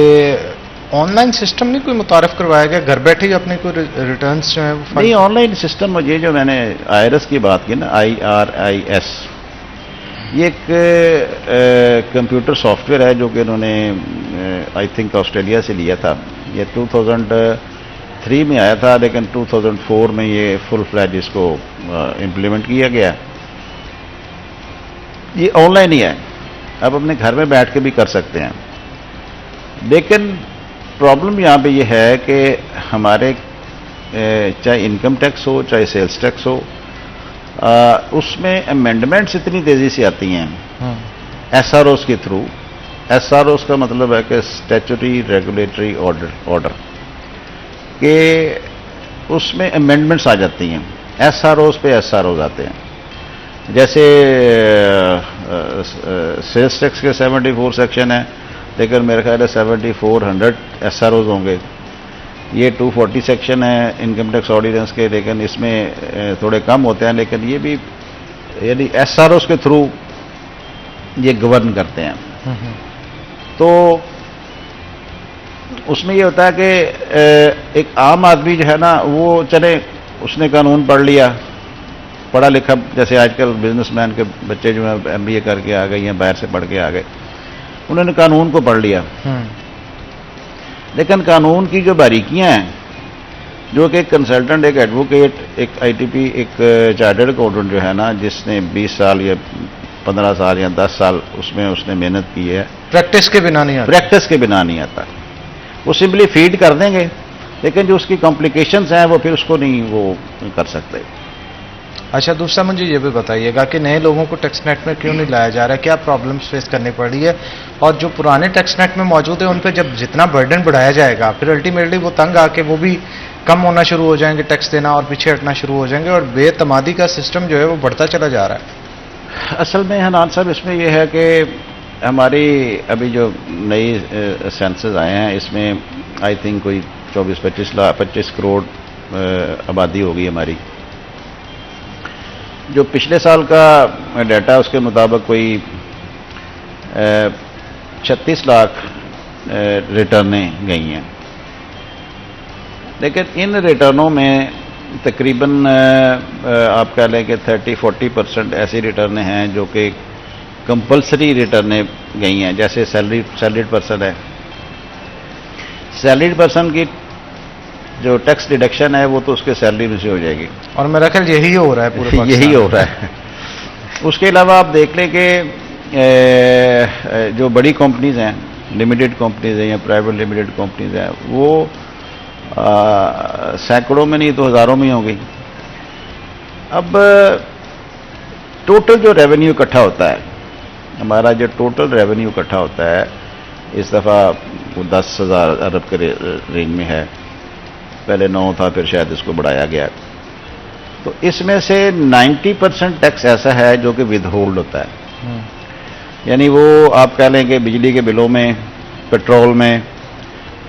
ऑनलाइन सिस्टम नहीं कोई मुतारफ करवाया गया, घर बैठे ही अपने को रिटर्न्स जो है वो नहीं, ऑनलाइन सिस्टम, ये जो मैंने IRS की बात की ना, IRIS, ये एक कंप्यूटर सॉफ्टवेयर है जो कि इन्होंने आई थिंक ऑस्ट्रेलिया से लिया था। ये 2003 में आया था, लेकिन 2004 में ये फुल फ्लैज इसको इम्प्लीमेंट किया गया। ये ऑनलाइन ही है, आप अपने घर में बैठ के भी कर सकते हैं। लेकिन प्रॉब्लम यहाँ पे ये है कि हमारे चाहे इनकम टैक्स हो चाहे सेल्स टैक्स हो, उसमें अमेंडमेंट्स इतनी तेज़ी से आती हैं SROs के थ्रू। SROs का मतलब है कि स्टैट्यूटरी रेगुलेटरी ऑर्डर के उसमें अमेंडमेंट्स आ जाती हैं, SROs पे SROs आते हैं। जैसे सेल्स टैक्स के 74 सेक्शन है, लेकिन मेरे ख्याल है 7400 SROs होंगे, ये 240 सेक्शन है इनकम टैक्स ऑर्डिनेंस के, लेकिन इसमें थोड़े कम होते हैं, लेकिन ये भी यानी SROs के थ्रू ये गवर्न करते हैं। तो उसमें ये होता है कि एक आम आदमी जो है ना, वो चले उसने कानून पढ़ लिया, पढ़ा लिखा, जैसे आजकल बिजनेसमैन के बच्चे जो है MBA करके आ गए या बाहर से पढ़ के आ गए, उन्होंने कानून को पढ़ लिया, लेकिन कानून की जो बारीकियां हैं, जो कि एक कंसल्टेंट, एक एडवोकेट, एक ITP, एक चार्टर्ड अकाउंटेंट जो है ना, जिसने 20 साल या 15 साल या 10 साल उसमें उसने मेहनत की है, प्रैक्टिस के बिना नहीं आता। प्रैक्टिस के बिना नहीं आता। वो सिंपली फीड कर देंगे, लेकिन जो उसकी कॉम्प्लिकेशंस हैं वो फिर उसको नहीं वो कर सकते। अच्छा, दूसरा मुझे ये भी बताइएगा कि नए लोगों को टैक्स नेट में क्यों नहीं लाया जा रहा है, क्या प्रॉब्लम्स फेस करनी पड़ रही है, और जो पुराने टैक्स नेट में मौजूद है उन पर जब जितना बर्डन बढ़ाया जाएगा, फिर अल्टीमेटली वो तंग आके वो भी कम होना शुरू हो जाएंगे, टैक्स देना और पीछे हटना शुरू हो जाएंगे, और बेतमादी का सिस्टम जो है वो बढ़ता चला जा रहा है। असल में हनान साहब, इसमें यह है कि हमारी अभी जो नई सेंसस आए हैं, इसमें आई थिंक कोई 24-25 करोड़ आबादी होगी हमारी। जो पिछले साल का डाटा है उसके मुताबिक कोई 36 लाख रिटर्नें गई हैं, लेकिन इन रिटर्नों में तकरीबन आप कह लें कि 30-40% ऐसी रिटर्नें हैं जो कि कंपलसरी रिटर्नें गई हैं। जैसे सैलरीड पर्सन है, सैलरीड पर्सन की जो टैक्स डिडक्शन है वो तो उसके सैलरी में से हो जाएगी, और मेरा ख्याल यही हो रहा है पूरे पाकिस्तान यही हो रहा है। उसके अलावा आप देख लें कि जो बड़ी कंपनीज हैं, लिमिटेड कंपनीज हैं या प्राइवेट लिमिटेड कंपनीज हैं, वो सैकड़ों में नहीं तो हज़ारों में होंगी। अब टोटल जो रेवेन्यू इकट्ठा होता है, हमारा जो टोटल रेवेन्यू इकट्ठा होता है, इस दफ़ा वो 10,000 अरब के रेंज में है, पहले 9 था, फिर शायद इसको बढ़ाया गया। तो इसमें से 90% टैक्स ऐसा है जो कि विदहोल्ड होता है, यानी वो आप कह लें कि बिजली के बिलों में, पेट्रोल में,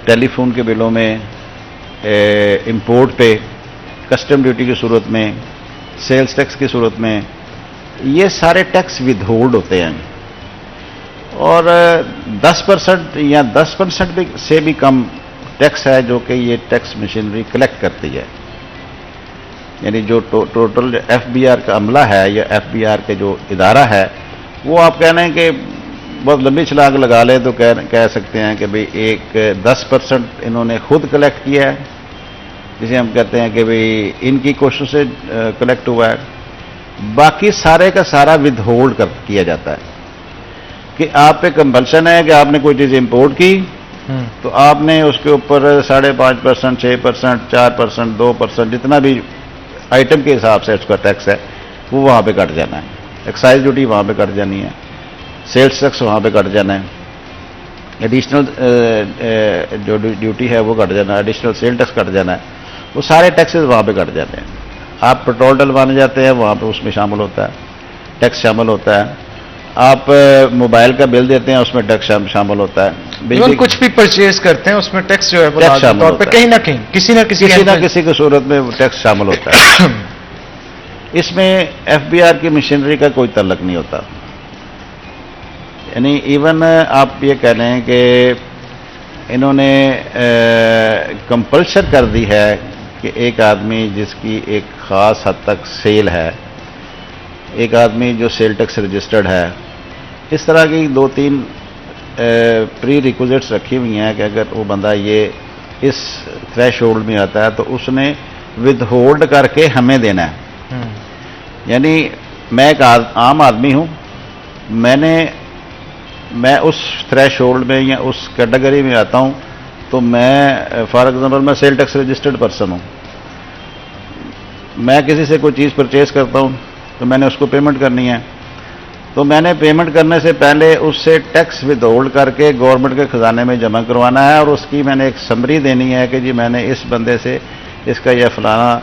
टेलीफोन के बिलों में, इंपोर्ट पे कस्टम ड्यूटी की सूरत में, सेल्स टैक्स की सूरत में, ये सारे टैक्स विदहोल्ड होते हैं। और 10% या 10% से भी कम टैक्स है जो कि ये टैक्स मशीनरी कलेक्ट करती है, यानी जो टोटल FBR का अमला है या FBR के जो इदारा है, वो आप कह रहे हैं कि बहुत लंबी छलांग लगा ले तो कह सकते हैं कि भाई एक 10% इन्होंने खुद कलेक्ट किया है, जिसे हम कहते हैं कि भाई इनकी कोशिश से कलेक्ट हुआ है। बाकी सारे का सारा विदहोल्ड किया जाता है कि आप पे कंपल्सन है कि आपने कोई चीज़ इंपोर्ट की तो आपने उसके ऊपर 5.5%, 6%, 4%, 2%, जितना भी आइटम के हिसाब से उसका टैक्स है वो वहाँ पे कट जाना है। एक्साइज ड्यूटी वहाँ पे कट जानी है, सेल्स टैक्स वहाँ पे कट जाना है, एडिशनल जो ड्यूटी है वो कट जाना है, एडिशनल सेल टैक्स कट जाना है, वो सारे टैक्सेस वहाँ पे कट जाते हैं। आप पेट्रोल डलवाने जाते हैं वहाँ पे उसमें शामिल होता है, टैक्स शामिल होता है। आप मोबाइल का बिल देते हैं उसमें टैक्स शामिल होता है। इवन कुछ भी परचेज करते हैं उसमें टैक्स जो है वो टैक्स शामिल तौर पे कहीं ना कहीं किसी ना किसी की सूरत में टैक्स शामिल होता है। इसमें FBR की मशीनरी का कोई तल्लक नहीं होता, यानी इवन आप ये कह लें कि इन्होंने कंपल्शन कर दी है कि एक आदमी जिसकी एक ख़ास हद तक सेल है, एक आदमी जो सेल टैक्स रजिस्टर्ड है, इस तरह की 2-3 प्री रिक्विजिट्स रखी हुई हैं कि अगर वो बंदा ये इस थ्रेशोल्ड में आता है तो उसने विदहोल्ड करके हमें देना है। यानी मैं एक आम आदमी हूँ, मैं उस थ्रेशोल्ड में या उस कैटेगरी में आता हूँ, तो मैं फॉर एग्जांपल मैं सेल टैक्स रजिस्टर्ड पर्सन हूँ, मैं किसी से कोई चीज़ परचेज करता हूँ तो मैंने उसको पेमेंट करनी है, तो मैंने पेमेंट करने से पहले उससे टैक्स विदहोल्ड करके गवर्नमेंट के ख़जाने में जमा करवाना है, और उसकी मैंने एक समरी देनी है कि जी मैंने इस बंदे से, इसका यह फलाना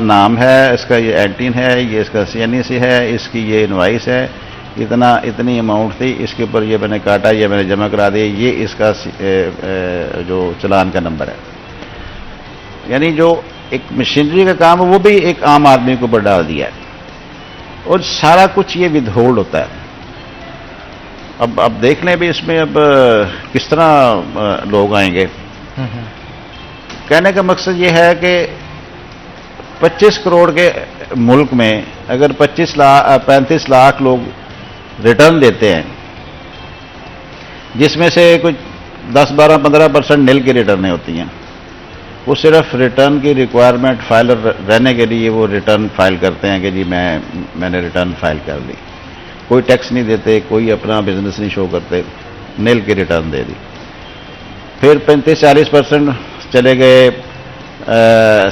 नाम है, इसका ये एंटीन है, ये इसका CNEC है, इसकी ये इनवाइस है, इतनी अमाउंट थी, इसके ऊपर ये मैंने काटा, ये मैंने जमा करा दिया, ये इसका जो चालान का नंबर है। यानी जो एक मशीनरी का काम है वो भी एक आम आदमी को ऊपर डाल दिया है, और सारा कुछ ये विदहोल्ड होता है। अब देख लें भी इसमें अब किस तरह लोग आएंगे। कहने का मकसद ये है कि 25 करोड़ के मुल्क में अगर 35 लाख लोग रिटर्न देते हैं, जिसमें से कुछ 10, 12, 15% नील की रिटर्नें होती हैं, वो सिर्फ रिटर्न की रिक्वायरमेंट फाइलर रहने के लिए वो रिटर्न फाइल करते हैं कि जी मैंने रिटर्न फाइल कर ली, कोई टैक्स नहीं देते, कोई अपना बिजनेस नहीं शो करते, नील की रिटर्न दे दी। फिर 35-40% चले गए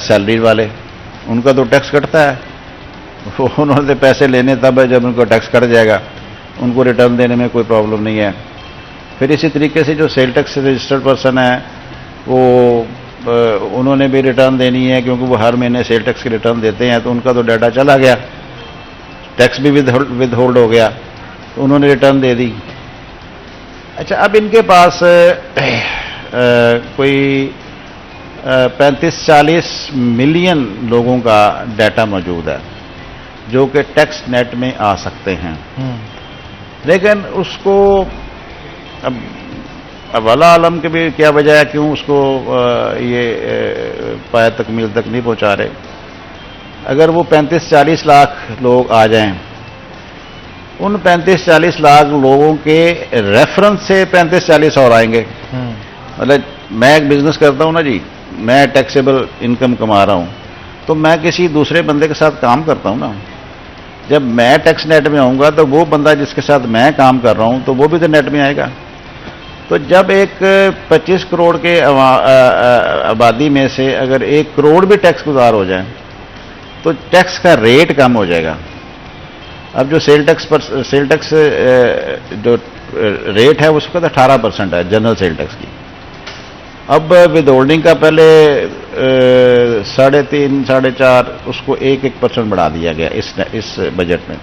सैलरी वाले, उनका तो टैक्स कटता है, उन्होंने पैसे लेने तब है जब उनको टैक्स कट जाएगा, उनको रिटर्न देने में कोई प्रॉब्लम नहीं है। फिर इसी तरीके से जो सेल टैक्स रजिस्टर्ड पर्सन है वो उन्होंने भी रिटर्न देनी है, क्योंकि वो हर महीने सेल टैक्स की रिटर्न देते हैं, तो उनका तो डाटा चला गया, टैक्स भी विदहोल्ड हो गया, तो उन्होंने रिटर्न दे दी। अच्छा, अब इनके पास कोई 35-40 मिलियन लोगों का डाटा मौजूद है जो कि टैक्स नेट में आ सकते हैं, लेकिन उसको अब वाला आलम के भी क्या वजह है, क्यों उसको ये पाया तकमील तक नहीं पहुंचा रहे। अगर वो 35-40 लाख लोग आ जाएं, उन 35-40 लाख लोगों के रेफरेंस से 35-40 और आएंगे। मतलब मैं एक बिजनेस करता हूं ना जी, मैं टैक्सेबल इनकम कमा रहा हूं, तो मैं किसी दूसरे बंदे के साथ काम करता हूं ना। जब मैं टैक्स नेट में आऊंगा तो वो बंदा जिसके साथ मैं काम कर रहा हूं तो वो भी तो नेट में आएगा। तो जब एक 25 करोड़ के आबादी में से अगर 1 करोड़ भी टैक्स गुजार हो जाए तो टैक्स का रेट कम हो जाएगा। अब जो सेल टैक्स जो रेट है उसका तो 18% है जनरल सेल टैक्स की। अब विद होल्डिंग का पहले 3.5, 4.5 उसको 1% बढ़ा दिया गया इस बजट में।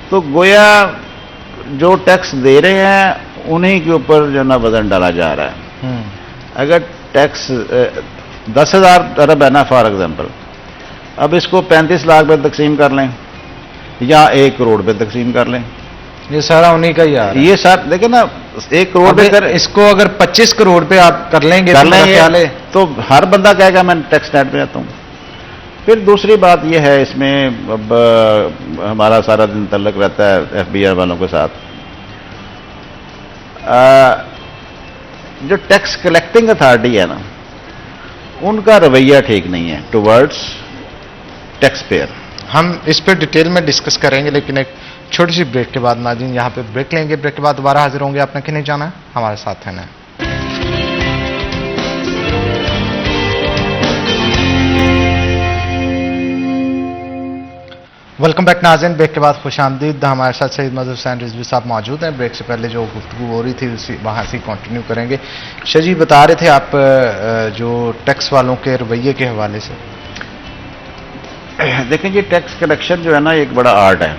तो गोया जो टैक्स दे रहे हैं उन्हीं के ऊपर जो ना वजन डाला जा रहा है। अगर टैक्स 10,000 अरब है ना फॉर एग्जांपल, अब इसको 35 लाख पे तकसीम कर लें या 1 करोड़ पे तकसीम कर लें, ये सारा उन्हीं का ही आ रहा है। ये साथ देखिए ना 1 करोड़ पे कर, इसको अगर 25 करोड़ पे आप कर लेंगे तो हर बंदा कहेगा मैं टैक्स नेट में आता हूं। फिर दूसरी बात यह है इसमें, अब हमारा सारा दिन तल्लक रहता है FBI वालों के साथ। जो टैक्स कलेक्टिंग अथॉरिटी है ना, उनका रवैया ठीक नहीं है टुवर्ड्स टैक्स पेयर। हम इस पर डिटेल में डिस्कस करेंगे, लेकिन एक छोटी सी ब्रेक के बाद नाज़रीन यहाँ पे ब्रेक लेंगे। ब्रेक के बाद दोबारा हाजिर होंगे। आपने कहीं नहीं जाना है, हमारे साथ रहना है। वेलकम बैक नाज़रीन, ब्रेक के बाद खुशामदीद। हमारे साथ सईद मजहर हुसैन रिजवी साहब मौजूद हैं। ब्रेक से पहले जो गुफ्तगू हो रही थी वहाँ से कंटिन्यू करेंगे। शजी बता रहे थे आप जो टैक्स वालों के रवैये के हवाले से। देखें जी, टैक्स कलेक्शन जो है ना एक बड़ा आर्ट है।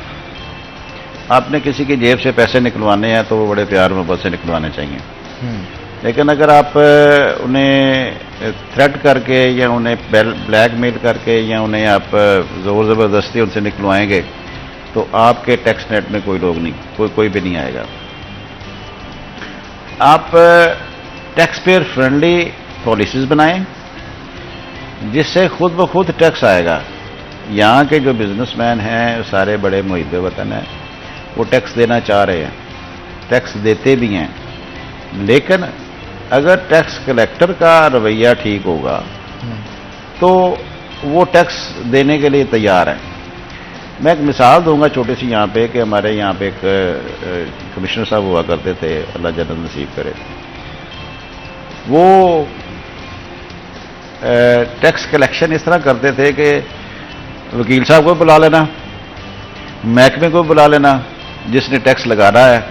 आपने किसी की जेब से पैसे निकलवाने हैं तो वो बड़े प्यार मोहब्बत से निकलवाने चाहिए, लेकिन अगर आप उन्हें थ्रेट करके या उन्हें ब्लैकमेल करके या उन्हें आप ज़ोर ज़बरदस्ती उनसे निकलवाएंगे तो आपके टैक्स नेट में कोई लोग नहीं, कोई भी नहीं आएगा। आप टैक्स पेयर फ्रेंडली पॉलिसीज बनाएं जिससे खुद ब खुद टैक्स आएगा। यहाँ के जो बिजनेसमैन हैं, सारे बड़े मुहिब वतन हैं, वो टैक्स देना चाह रहे हैं, टैक्स देते भी हैं, लेकिन अगर टैक्स कलेक्टर का रवैया ठीक होगा तो वो टैक्स देने के लिए तैयार है। मैं एक मिसाल दूंगा छोटी सी यहाँ पे कि हमारे यहाँ पे एक कमिश्नर साहब हुआ करते थे, अल्लाह जन्नत नसीब करे। वो टैक्स कलेक्शन इस तरह करते थे कि वकील साहब को बुला लेना, महकमे को बुला लेना, जिसने टैक्स लगाना है,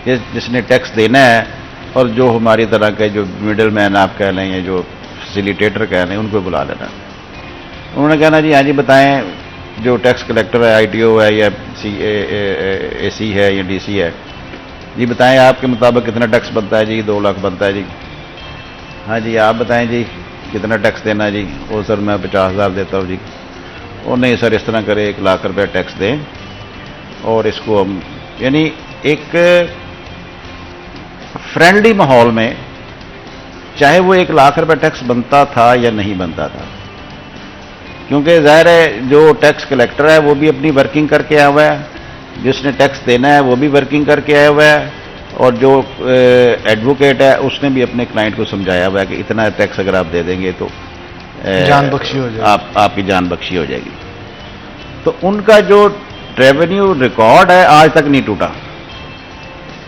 जिसने टैक्स देना है, और जो हमारी तरह के जो मिडिल मैन आप कह लें या जो फैसिलिटेटर कह लें, उनको बुला लेना। उन्होंने कहना जी हाँ जी बताएं, जो टैक्स कलेक्टर है, ITO है या AC है या DC है, जी बताएं आपके मुताबिक कितना टैक्स बनता है जी? 2 लाख बनता है जी। हाँ जी आप बताएं जी कितना टैक्स देना जी? वो सर मैं 50,000 देता हूँ जी। वो नहीं सर इस तरह करे 1 लाख रुपये टैक्स दें और इसको हम, यानी एक फ्रेंडली माहौल में, चाहे वो 1 लाख रुपये टैक्स बनता था या नहीं बनता था, क्योंकि ज़ाहिर है जो टैक्स कलेक्टर है वो भी अपनी वर्किंग करके आया हुआ है, जिसने टैक्स देना है वो भी वर्किंग करके आया हुआ है, और जो एडवोकेट है उसने भी अपने क्लाइंट को समझाया हुआ है कि इतना टैक्स अगर आप दे देंगे तो जान बख्शी हो जाएगी, आपकी जान बख्शी हो जाएगी। तो उनका जो रेवेन्यू रिकॉर्ड है आज तक नहीं टूटा।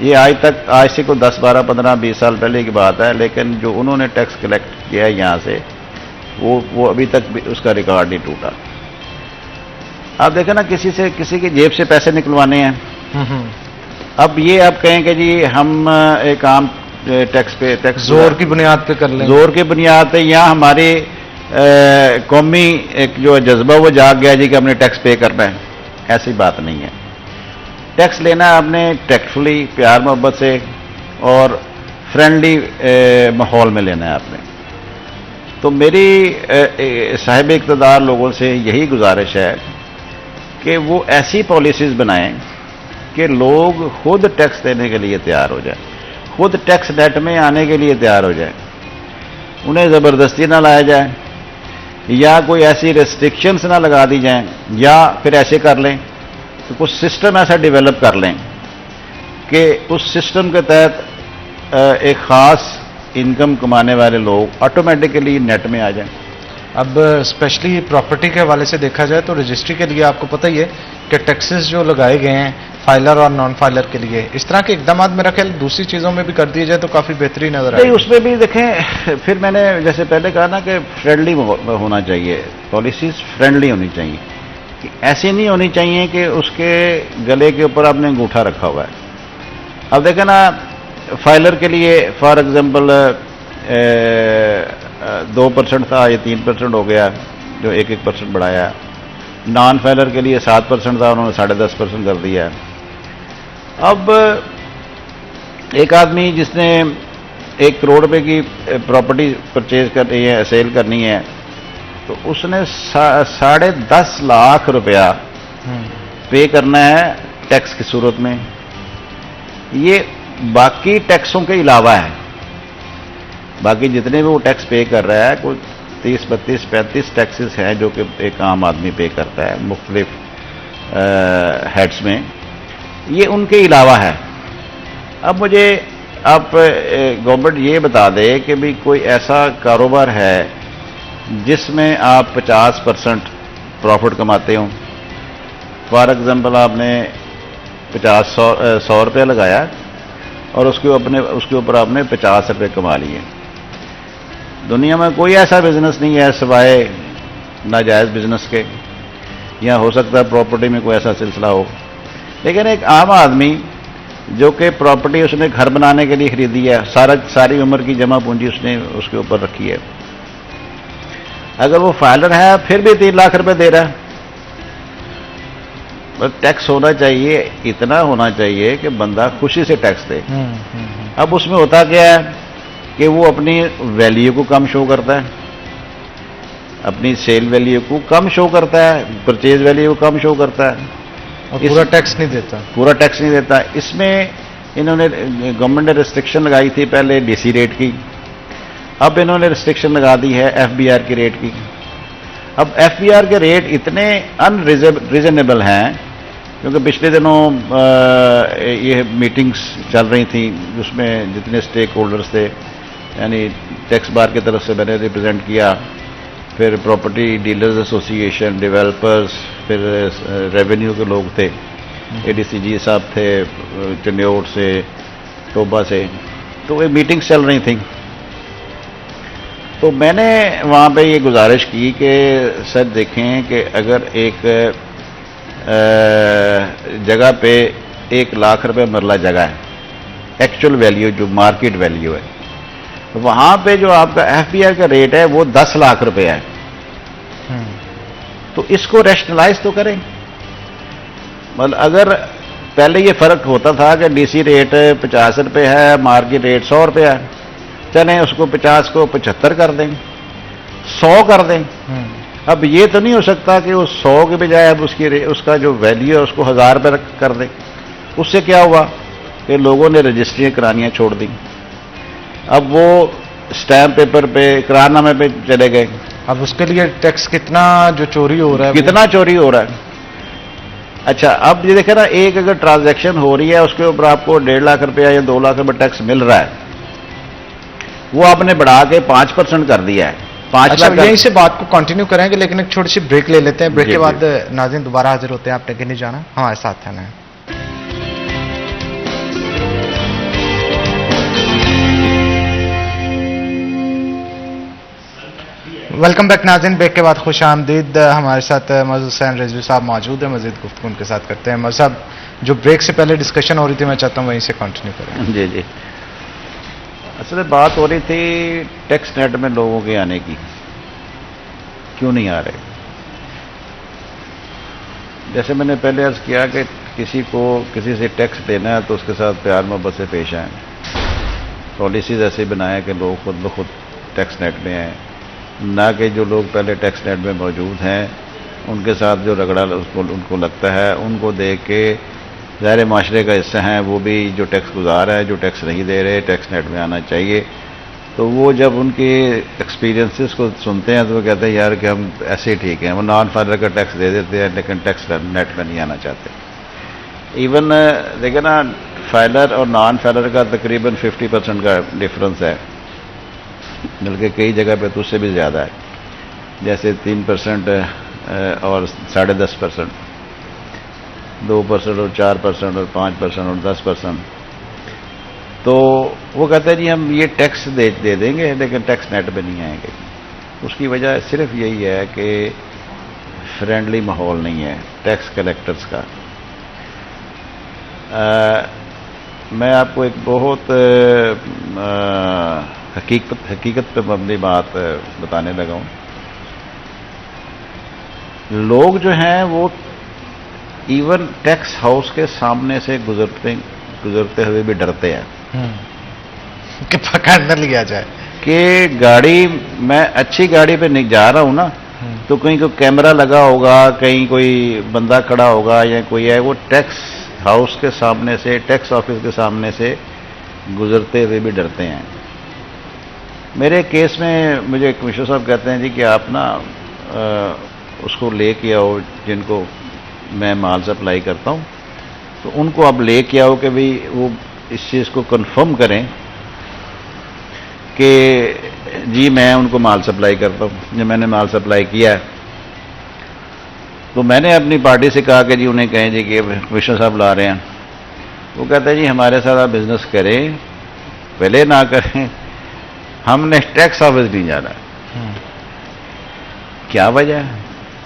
ये आज से को 10, 12, 15, 20 साल पहले की बात है, लेकिन जो उन्होंने टैक्स कलेक्ट किया है यहाँ से वो अभी तक भी उसका रिकॉर्ड नहीं टूटा। आप देखें ना, किसी की जेब से पैसे निकलवाने हैं। अब ये आप कहें कि जी हम एक आम टैक्स जोर की बुनियाद पे कर लें, जोर की बुनियाद पे, या हमारे कौमी एक जो जज्बा वो जाग गया जी कि हमने टैक्स पे करना है, ऐसी बात नहीं है। टैक्स लेना है आपने टैक्टफुली, प्यार मोहब्बत से और फ्रेंडली माहौल में लेना है आपने। तो मेरी साहिब इक़्तिदार लोगों से यही गुजारिश है कि वो ऐसी पॉलिसीज़ बनाएं कि लोग खुद टैक्स देने के लिए तैयार हो जाए, खुद टैक्स नेट में आने के लिए तैयार हो जाए, उन्हें ज़बरदस्ती ना लाया जाए या कोई ऐसी रेस्ट्रिक्शंस ना लगा दी जाएं, या फिर ऐसे कर लें तो कुछ सिस्टम ऐसा डेवलप कर लें कि उस सिस्टम के तहत एक ख़ास इनकम कमाने वाले लोग ऑटोमेटिकली नेट में आ जाएं। अब स्पेशली प्रॉपर्टी के हवाले से देखा जाए तो रजिस्ट्री के लिए आपको पता ही है कि टैक्सेस जो लगाए गए हैं फाइलर और नॉन फाइलर के लिए, इस तरह के इकदाम मेरा ख्याल दूसरी चीज़ों में भी कर दिए जाए तो काफ़ी बेहतरीन नजर आएगी। उसमें भी देखें, फिर मैंने जैसे पहले कहा ना कि फ्रेंडली होना चाहिए, पॉलिसीज फ्रेंडली होनी चाहिए, कि ऐसी नहीं होनी चाहिए कि उसके गले के ऊपर आपने अंगूठा रखा हुआ है। अब देखें ना, फाइलर के लिए फॉर एग्जांपल 2% था, ये 3% हो गया, जो 1% बढ़ाया। नॉन फाइलर के लिए 7% था, उन्होंने 10.5% कर दिया। अब एक आदमी जिसने 1 करोड़ रुपए की प्रॉपर्टी परचेज करनी है, सेल करनी है, तो उसने 10.5 लाख रुपया पे करना है टैक्स की सूरत में। ये बाकी टैक्सों के अलावा है, बाकी जितने भी वो टैक्स पे कर रहा है, कुछ 30, 32, 35 टैक्सेस हैं जो कि एक आम आदमी पे करता है मुख्तलिफ हेड्स में, ये उनके अलावा है। अब मुझे आप गवर्नमेंट ये बता दे कि भी कोई ऐसा कारोबार है जिसमें आप 50% प्रॉफिट कमाते हो। फॉर एग्जांपल आपने 100 रुपये लगाया और उसके ऊपर आपने 50 रुपये कमा लिए। दुनिया में कोई ऐसा बिजनेस नहीं है सिवाय नाजायज़ बिजनेस के, या हो सकता है प्रॉपर्टी में कोई ऐसा सिलसिला हो, लेकिन एक आम आदमी जो कि प्रॉपर्टी उसने घर बनाने के लिए खरीदी है, सारी उम्र की जमा पूंजी उसने उसके ऊपर रखी है, अगर वो फाइलर है फिर भी 3 लाख रुपए दे रहा है, बस टैक्स होना चाहिए, इतना होना चाहिए कि बंदा खुशी से टैक्स दे। अब उसमें होता क्या है कि वो अपनी वैल्यू को कम शो करता है, अपनी सेल वैल्यू को कम शो करता है, परचेज वैल्यू को कम शो करता है, और पूरा टैक्स नहीं देता। इसमें इन्होंने गवर्नमेंट ने रिस्ट्रिक्शन लगाई थी पहले डीसी रेट की, अब इन्होंने रिस्ट्रिक्शन लगा दी है एफबीआर की रेट की। अब एफबीआर के रेट इतने अनरीजनेबल हैं, क्योंकि पिछले दिनों ये मीटिंग्स चल रही थी जिसमें जितने स्टेक होल्डर्स थे, यानी टैक्स बार की तरफ से मैंने रिप्रेजेंट किया, फिर प्रॉपर्टी डीलर्स एसोसिएशन, डेवलपर्स, फिर रेवेन्यू के लोग थे, एडीसीजी साहब थे चंडियोट से, टोबा से, तो ये मीटिंग्स चल रही थी। तो मैंने वहाँ पे ये गुजारिश की कि सर देखें कि अगर एक जगह पे 1 लाख रुपए मरला जगह है, एक्चुअल वैल्यू जो मार्केट वैल्यू है, तो वहाँ पे जो आपका एफबीआर का रेट है वो 10 लाख रुपए है। तो इसको रैशनलाइज तो करें, मतलब अगर पहले ये फर्क होता था कि डीसी रेट 50 रुपये है, मार्केट रेट 100 रुपये है, चलें उसको 50 को 75 कर दें, 100 कर दें। अब ये तो नहीं हो सकता कि उस 100 के बजाय अब उसका जो वैल्यू है उसको 1000 रुपये कर दें। उससे क्या हुआ कि लोगों ने रजिस्ट्रियाँ करानियाँ छोड़ दी, अब वो स्टैम्प पेपर पे, करारनामे पे चले गए। अब उसके लिए टैक्स कितना जो चोरी हो रहा है, कितना चोरी हो रहा है। अच्छा, अब ये देखे ना, एक अगर ट्रांजैक्शन हो रही है उसके ऊपर आपको 1.5 लाख रुपया या 2 लाख रुपये टैक्स मिल रहा है, वो आपने बढ़ा के 5% कर दिया है। 5 अच्छा, लाख यहीं से बात को कंटिन्यू करेंगे, लेकिन एक छोटी सी ब्रेक ले लेते हैं। ब्रेक जी, के जी। बाद नाज़रीन दोबारा हाजिर होते हैं। आपने कहीं नहीं जाना, हमारे साथ रहना है। वेलकम बैक नाज़रीन, ब्रेक के बाद खुश आमदीद। हमारे साथ मौजूद हुसैन रिजवी साहब मौजूद है, मज़ीद गुफ्तगू उनके साथ करते हैं। मौजूद साहब, जो ब्रेक से पहले डिस्कशन हो रही थी, मैं चाहता हूँ वहीं से कंटिन्यू करें। जी जी, असल में बात हो रही थी टैक्स नेट में लोगों के आने की, क्यों नहीं आ रहे। जैसे मैंने पहले अर्ज किया कि किसी से टैक्स देना है तो उसके साथ प्यार मोहब्बत से पेश आए, पॉलिसीज ऐसे बनाएं कि लोग खुद ब खुद टैक्स नेट में आए, ना कि जो लोग पहले टैक्स नेट में मौजूद हैं उनके साथ जो रगड़ा उनको लगता है, उनको देख के ज़ाहिर माशरे का हिस्सा हैं, वो भी जो टैक्स गुजार है, जो टैक्स नहीं दे रहे, टैक्स नेट में आना चाहिए। तो वो जब उनके एक्सपीरियंसेस को सुनते हैं तो वो कहते हैं यार कि हम ऐसे ही ठीक हैं, वो नॉन फाइलर का टैक्स दे देते हैं लेकिन टैक्स नेट में नहीं आना चाहते। इवन देखिए ना, फाइलर और नॉन फाइलर का तकरीबन 50% का डिफरेंस है, बल्कि कई जगह पे तो उससे भी ज़्यादा है, जैसे 3% और 10.5%, 2% और 4% और 5% और 10%। तो वो कहते हैं जी हम ये टैक्स दे देंगे लेकिन टैक्स नेट पे नहीं आएंगे। उसकी वजह सिर्फ यही है कि फ्रेंडली माहौल नहीं है टैक्स कलेक्टर्स का। मैं आपको एक बहुत हकीकत पे मबनी बात बताने लगा हूँ। लोग जो हैं वो इवन टैक्स हाउस के सामने से गुजरते हुए भी डरते हैं कि पकड़ न लिया जाए, कि गाड़ी, मैं अच्छी गाड़ी पे नहीं जा रहा हूं ना, तो कहीं कोई कैमरा लगा होगा, कहीं कोई बंदा खड़ा होगा या कोई है, वो टैक्स हाउस के सामने से, टैक्स ऑफिस के सामने से गुजरते हुए भी डरते हैं। मेरे केस में मुझे कमिश्नर साहब कहते हैं जी कि आप ना उसको लेके आओ, जिनको मैं माल सप्लाई करता हूं, तो उनको आप लेके आओ कि भाई वो इस चीज़ को कंफर्म करें कि जी मैं उनको माल सप्लाई करता हूं। जब मैंने माल सप्लाई किया है तो मैंने अपनी पार्टी से कहा कि जी उन्हें कहें जी कि कमिश्नर साहब ला रहे हैं। वो कहते हैं जी हमारे साथ आप बिजनेस करें, पहले ना करें, हमने टैक्स ऑफिस नहीं जाना। क्या वजह है?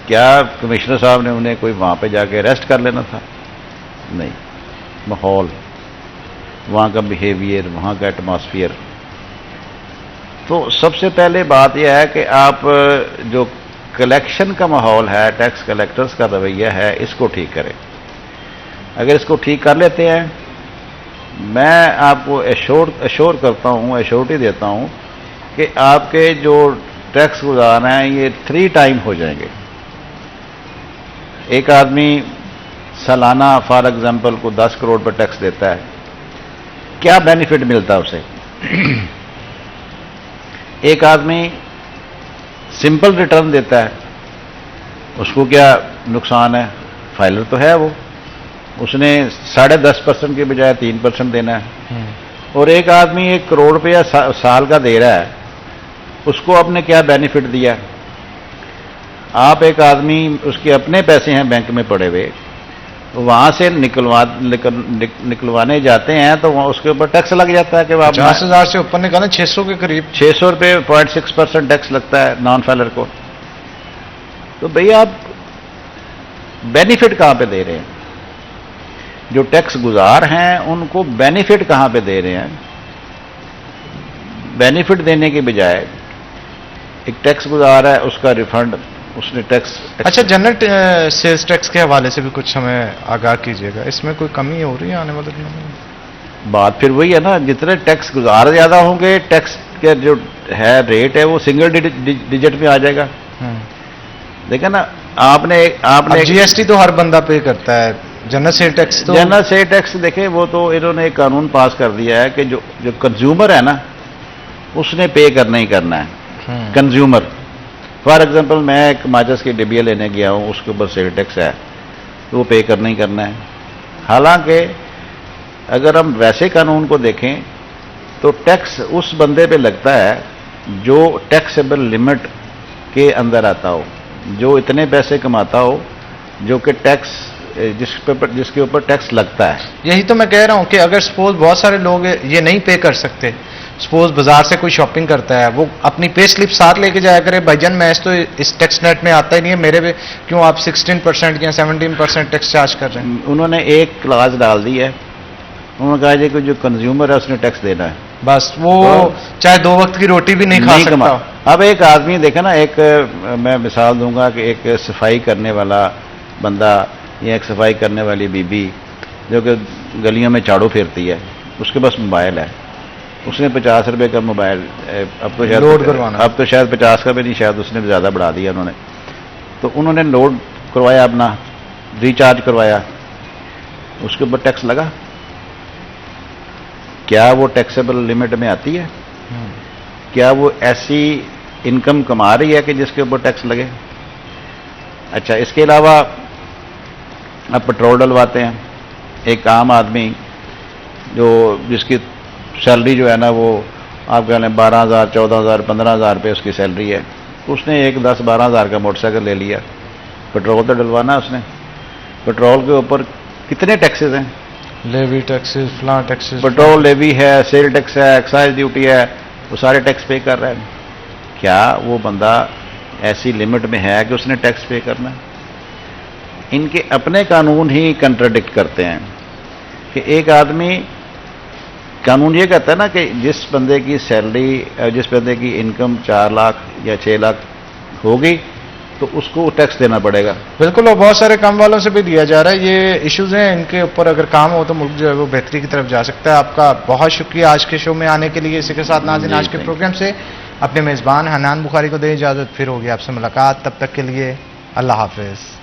क्या कमिश्नर साहब ने उन्हें कोई वहां पे जाके अरेस्ट कर लेना था? नहीं, माहौल, वहां का बिहेवियर, वहां का एटमॉस्फेयर। तो सबसे पहले बात यह है कि आप जो कलेक्शन का माहौल है, टैक्स कलेक्टर्स का रवैया है, इसको ठीक करें। अगर इसको ठीक कर लेते हैं, मैं आपको एश्योर करता हूं, एश्योरिटी देता हूं कि आपके जो टैक्स गुजार हैं ये 3 टाइम हो जाएंगे। एक आदमी सालाना फॉर एग्जांपल को 10 करोड़ पर टैक्स देता है, क्या बेनिफिट मिलता है उसे? एक आदमी सिंपल रिटर्न देता है, उसको क्या नुकसान है? फाइलर तो है वो, उसने 10.5% के बजाय 3% देना है। और एक आदमी 1 करोड़ रुपया साल का दे रहा है, उसको आपने क्या बेनिफिट दिया? आप एक आदमी, उसके अपने पैसे हैं बैंक में पड़े हुए, वहां से निकलवाने जाते हैं तो वहां उसके ऊपर टैक्स लग जाता है कि 50,000 से ऊपर निकालें 600 के करीब, 600 रुपये 0.6% टैक्स लगता है नॉन फाइलर को। तो भैया आप बेनिफिट कहां पे दे रहे हैं? जो टैक्स गुजार हैं उनको बेनिफिट कहां पे दे रहे हैं? बेनिफिट देने के बजाय एक टैक्स गुजार है, उसका रिफंड उसने टैक्स अच्छा, जनरल सेल्स टैक्स के हवाले से भी कुछ हमें आगाह कीजिएगा, इसमें कोई कमी हो रही है आने वाले दिनों में? बात फिर वही है ना, जितने टैक्स गुजार ज्यादा होंगे, टैक्स के जो है रेट है वो सिंगल डिजिट में आ जाएगा। देखा ना आपने जीएसटी तो हर बंदा पे करता है, जनरल सेल टैक्स तो जनरल सेल टैक्स देखे, वो तो इन्होंने एक कानून पास कर दिया है कि जो कंज्यूमर है ना उसने पे करना ही करना है। कंज्यूमर, फॉर एग्जांपल मैं एक माचिस की डिबिया लेने गया हूं, उसके ऊपर सेल टैक्स है तो वो पे करना ही करना है। हालांकि अगर हम वैसे कानून को देखें तो टैक्स उस बंदे पे लगता है जो टैक्सेबल लिमिट के अंदर आता हो, जो इतने पैसे कमाता हो जो कि टैक्स जिसके ऊपर टैक्स लगता है। यही तो मैं कह रहा हूं कि अगर सपोज बहुत सारे लोग ये नहीं पे कर सकते, सपोज बाजार से कोई शॉपिंग करता है, वो अपनी पे स्लिप साथ लेके जाया करे, भाईजान मैं तो इस टैक्स नेट में आता ही नहीं है, मेरे पे क्यों आप 16% या 17% टैक्स चार्ज कर रहे हैं? उन्होंने एक क्लास डाल दी है, उन्होंने कहा जी कि जो कंज्यूमर है उसने टैक्स देना है, बस वो तो चाहे 2 वक्त की रोटी भी नहीं खा सकता। अब एक आदमी देखा ना, एक मैं मिसाल दूंगा कि एक सफाई करने वाला बंदा या एक सफाई करने वाली बीबी जो कि गलियों में झाड़ू फेरती है, उसके पास मोबाइल है, उसने 50 रुपए का मोबाइल, अब तो शायद लोड करवाना, अब तो शायद 50 का भी नहीं, शायद उसने ज़्यादा बढ़ा दिया उन्होंने, तो उन्होंने लोड करवाया, अपना रिचार्ज करवाया, उसके ऊपर टैक्स लगा। क्या वो टैक्सेबल लिमिट में आती है? क्या वो ऐसी इनकम कमा रही है कि जिसके ऊपर टैक्स लगे? अच्छा, इसके अलावा आप पेट्रोल डलवाते हैं, एक आम आदमी जिसकी सैलरी जो है ना वो आप कह लें 12,000, 14,000, 15,000 रुपये उसकी सैलरी है, उसने एक 10-12 हज़ार का मोटरसाइकिल ले लिया, पेट्रोल तो डलवाना उसने, पेट्रोल के ऊपर कितने टैक्सेस हैं? लेवी टैक्सेस, फ्लां टैक्सेस, पेट्रोल लेवी है, सेल टैक्स है, एक्साइज ड्यूटी है, वो सारे टैक्स पे कर रहा है। क्या वो बंदा ऐसी लिमिट में है कि उसने टैक्स पे करना है? इनके अपने कानून ही कंट्राडिक्ट करते हैं कि एक आदमी, कानून ये कहता है ना कि जिस बंदे की सैलरी, जिस बंदे की इनकम 4 लाख या 6 लाख होगी तो उसको टैक्स देना पड़ेगा। बिल्कुल, और बहुत सारे काम वालों से भी दिया जा रहा है। ये इश्यूज हैं, इनके ऊपर अगर काम हो तो मुल्क जो है वो बेहतरी की तरफ जा सकता है। आपका बहुत शुक्रिया आज के शो में आने के लिए। इसी के साथ नाज़रीन आज के प्रोग्राम से अपने मेज़बान हनान बुखारी को दे इजाज़त, फिर होगी आपसे मुलाकात, तब तक के लिए अल्लाह हाफिज़।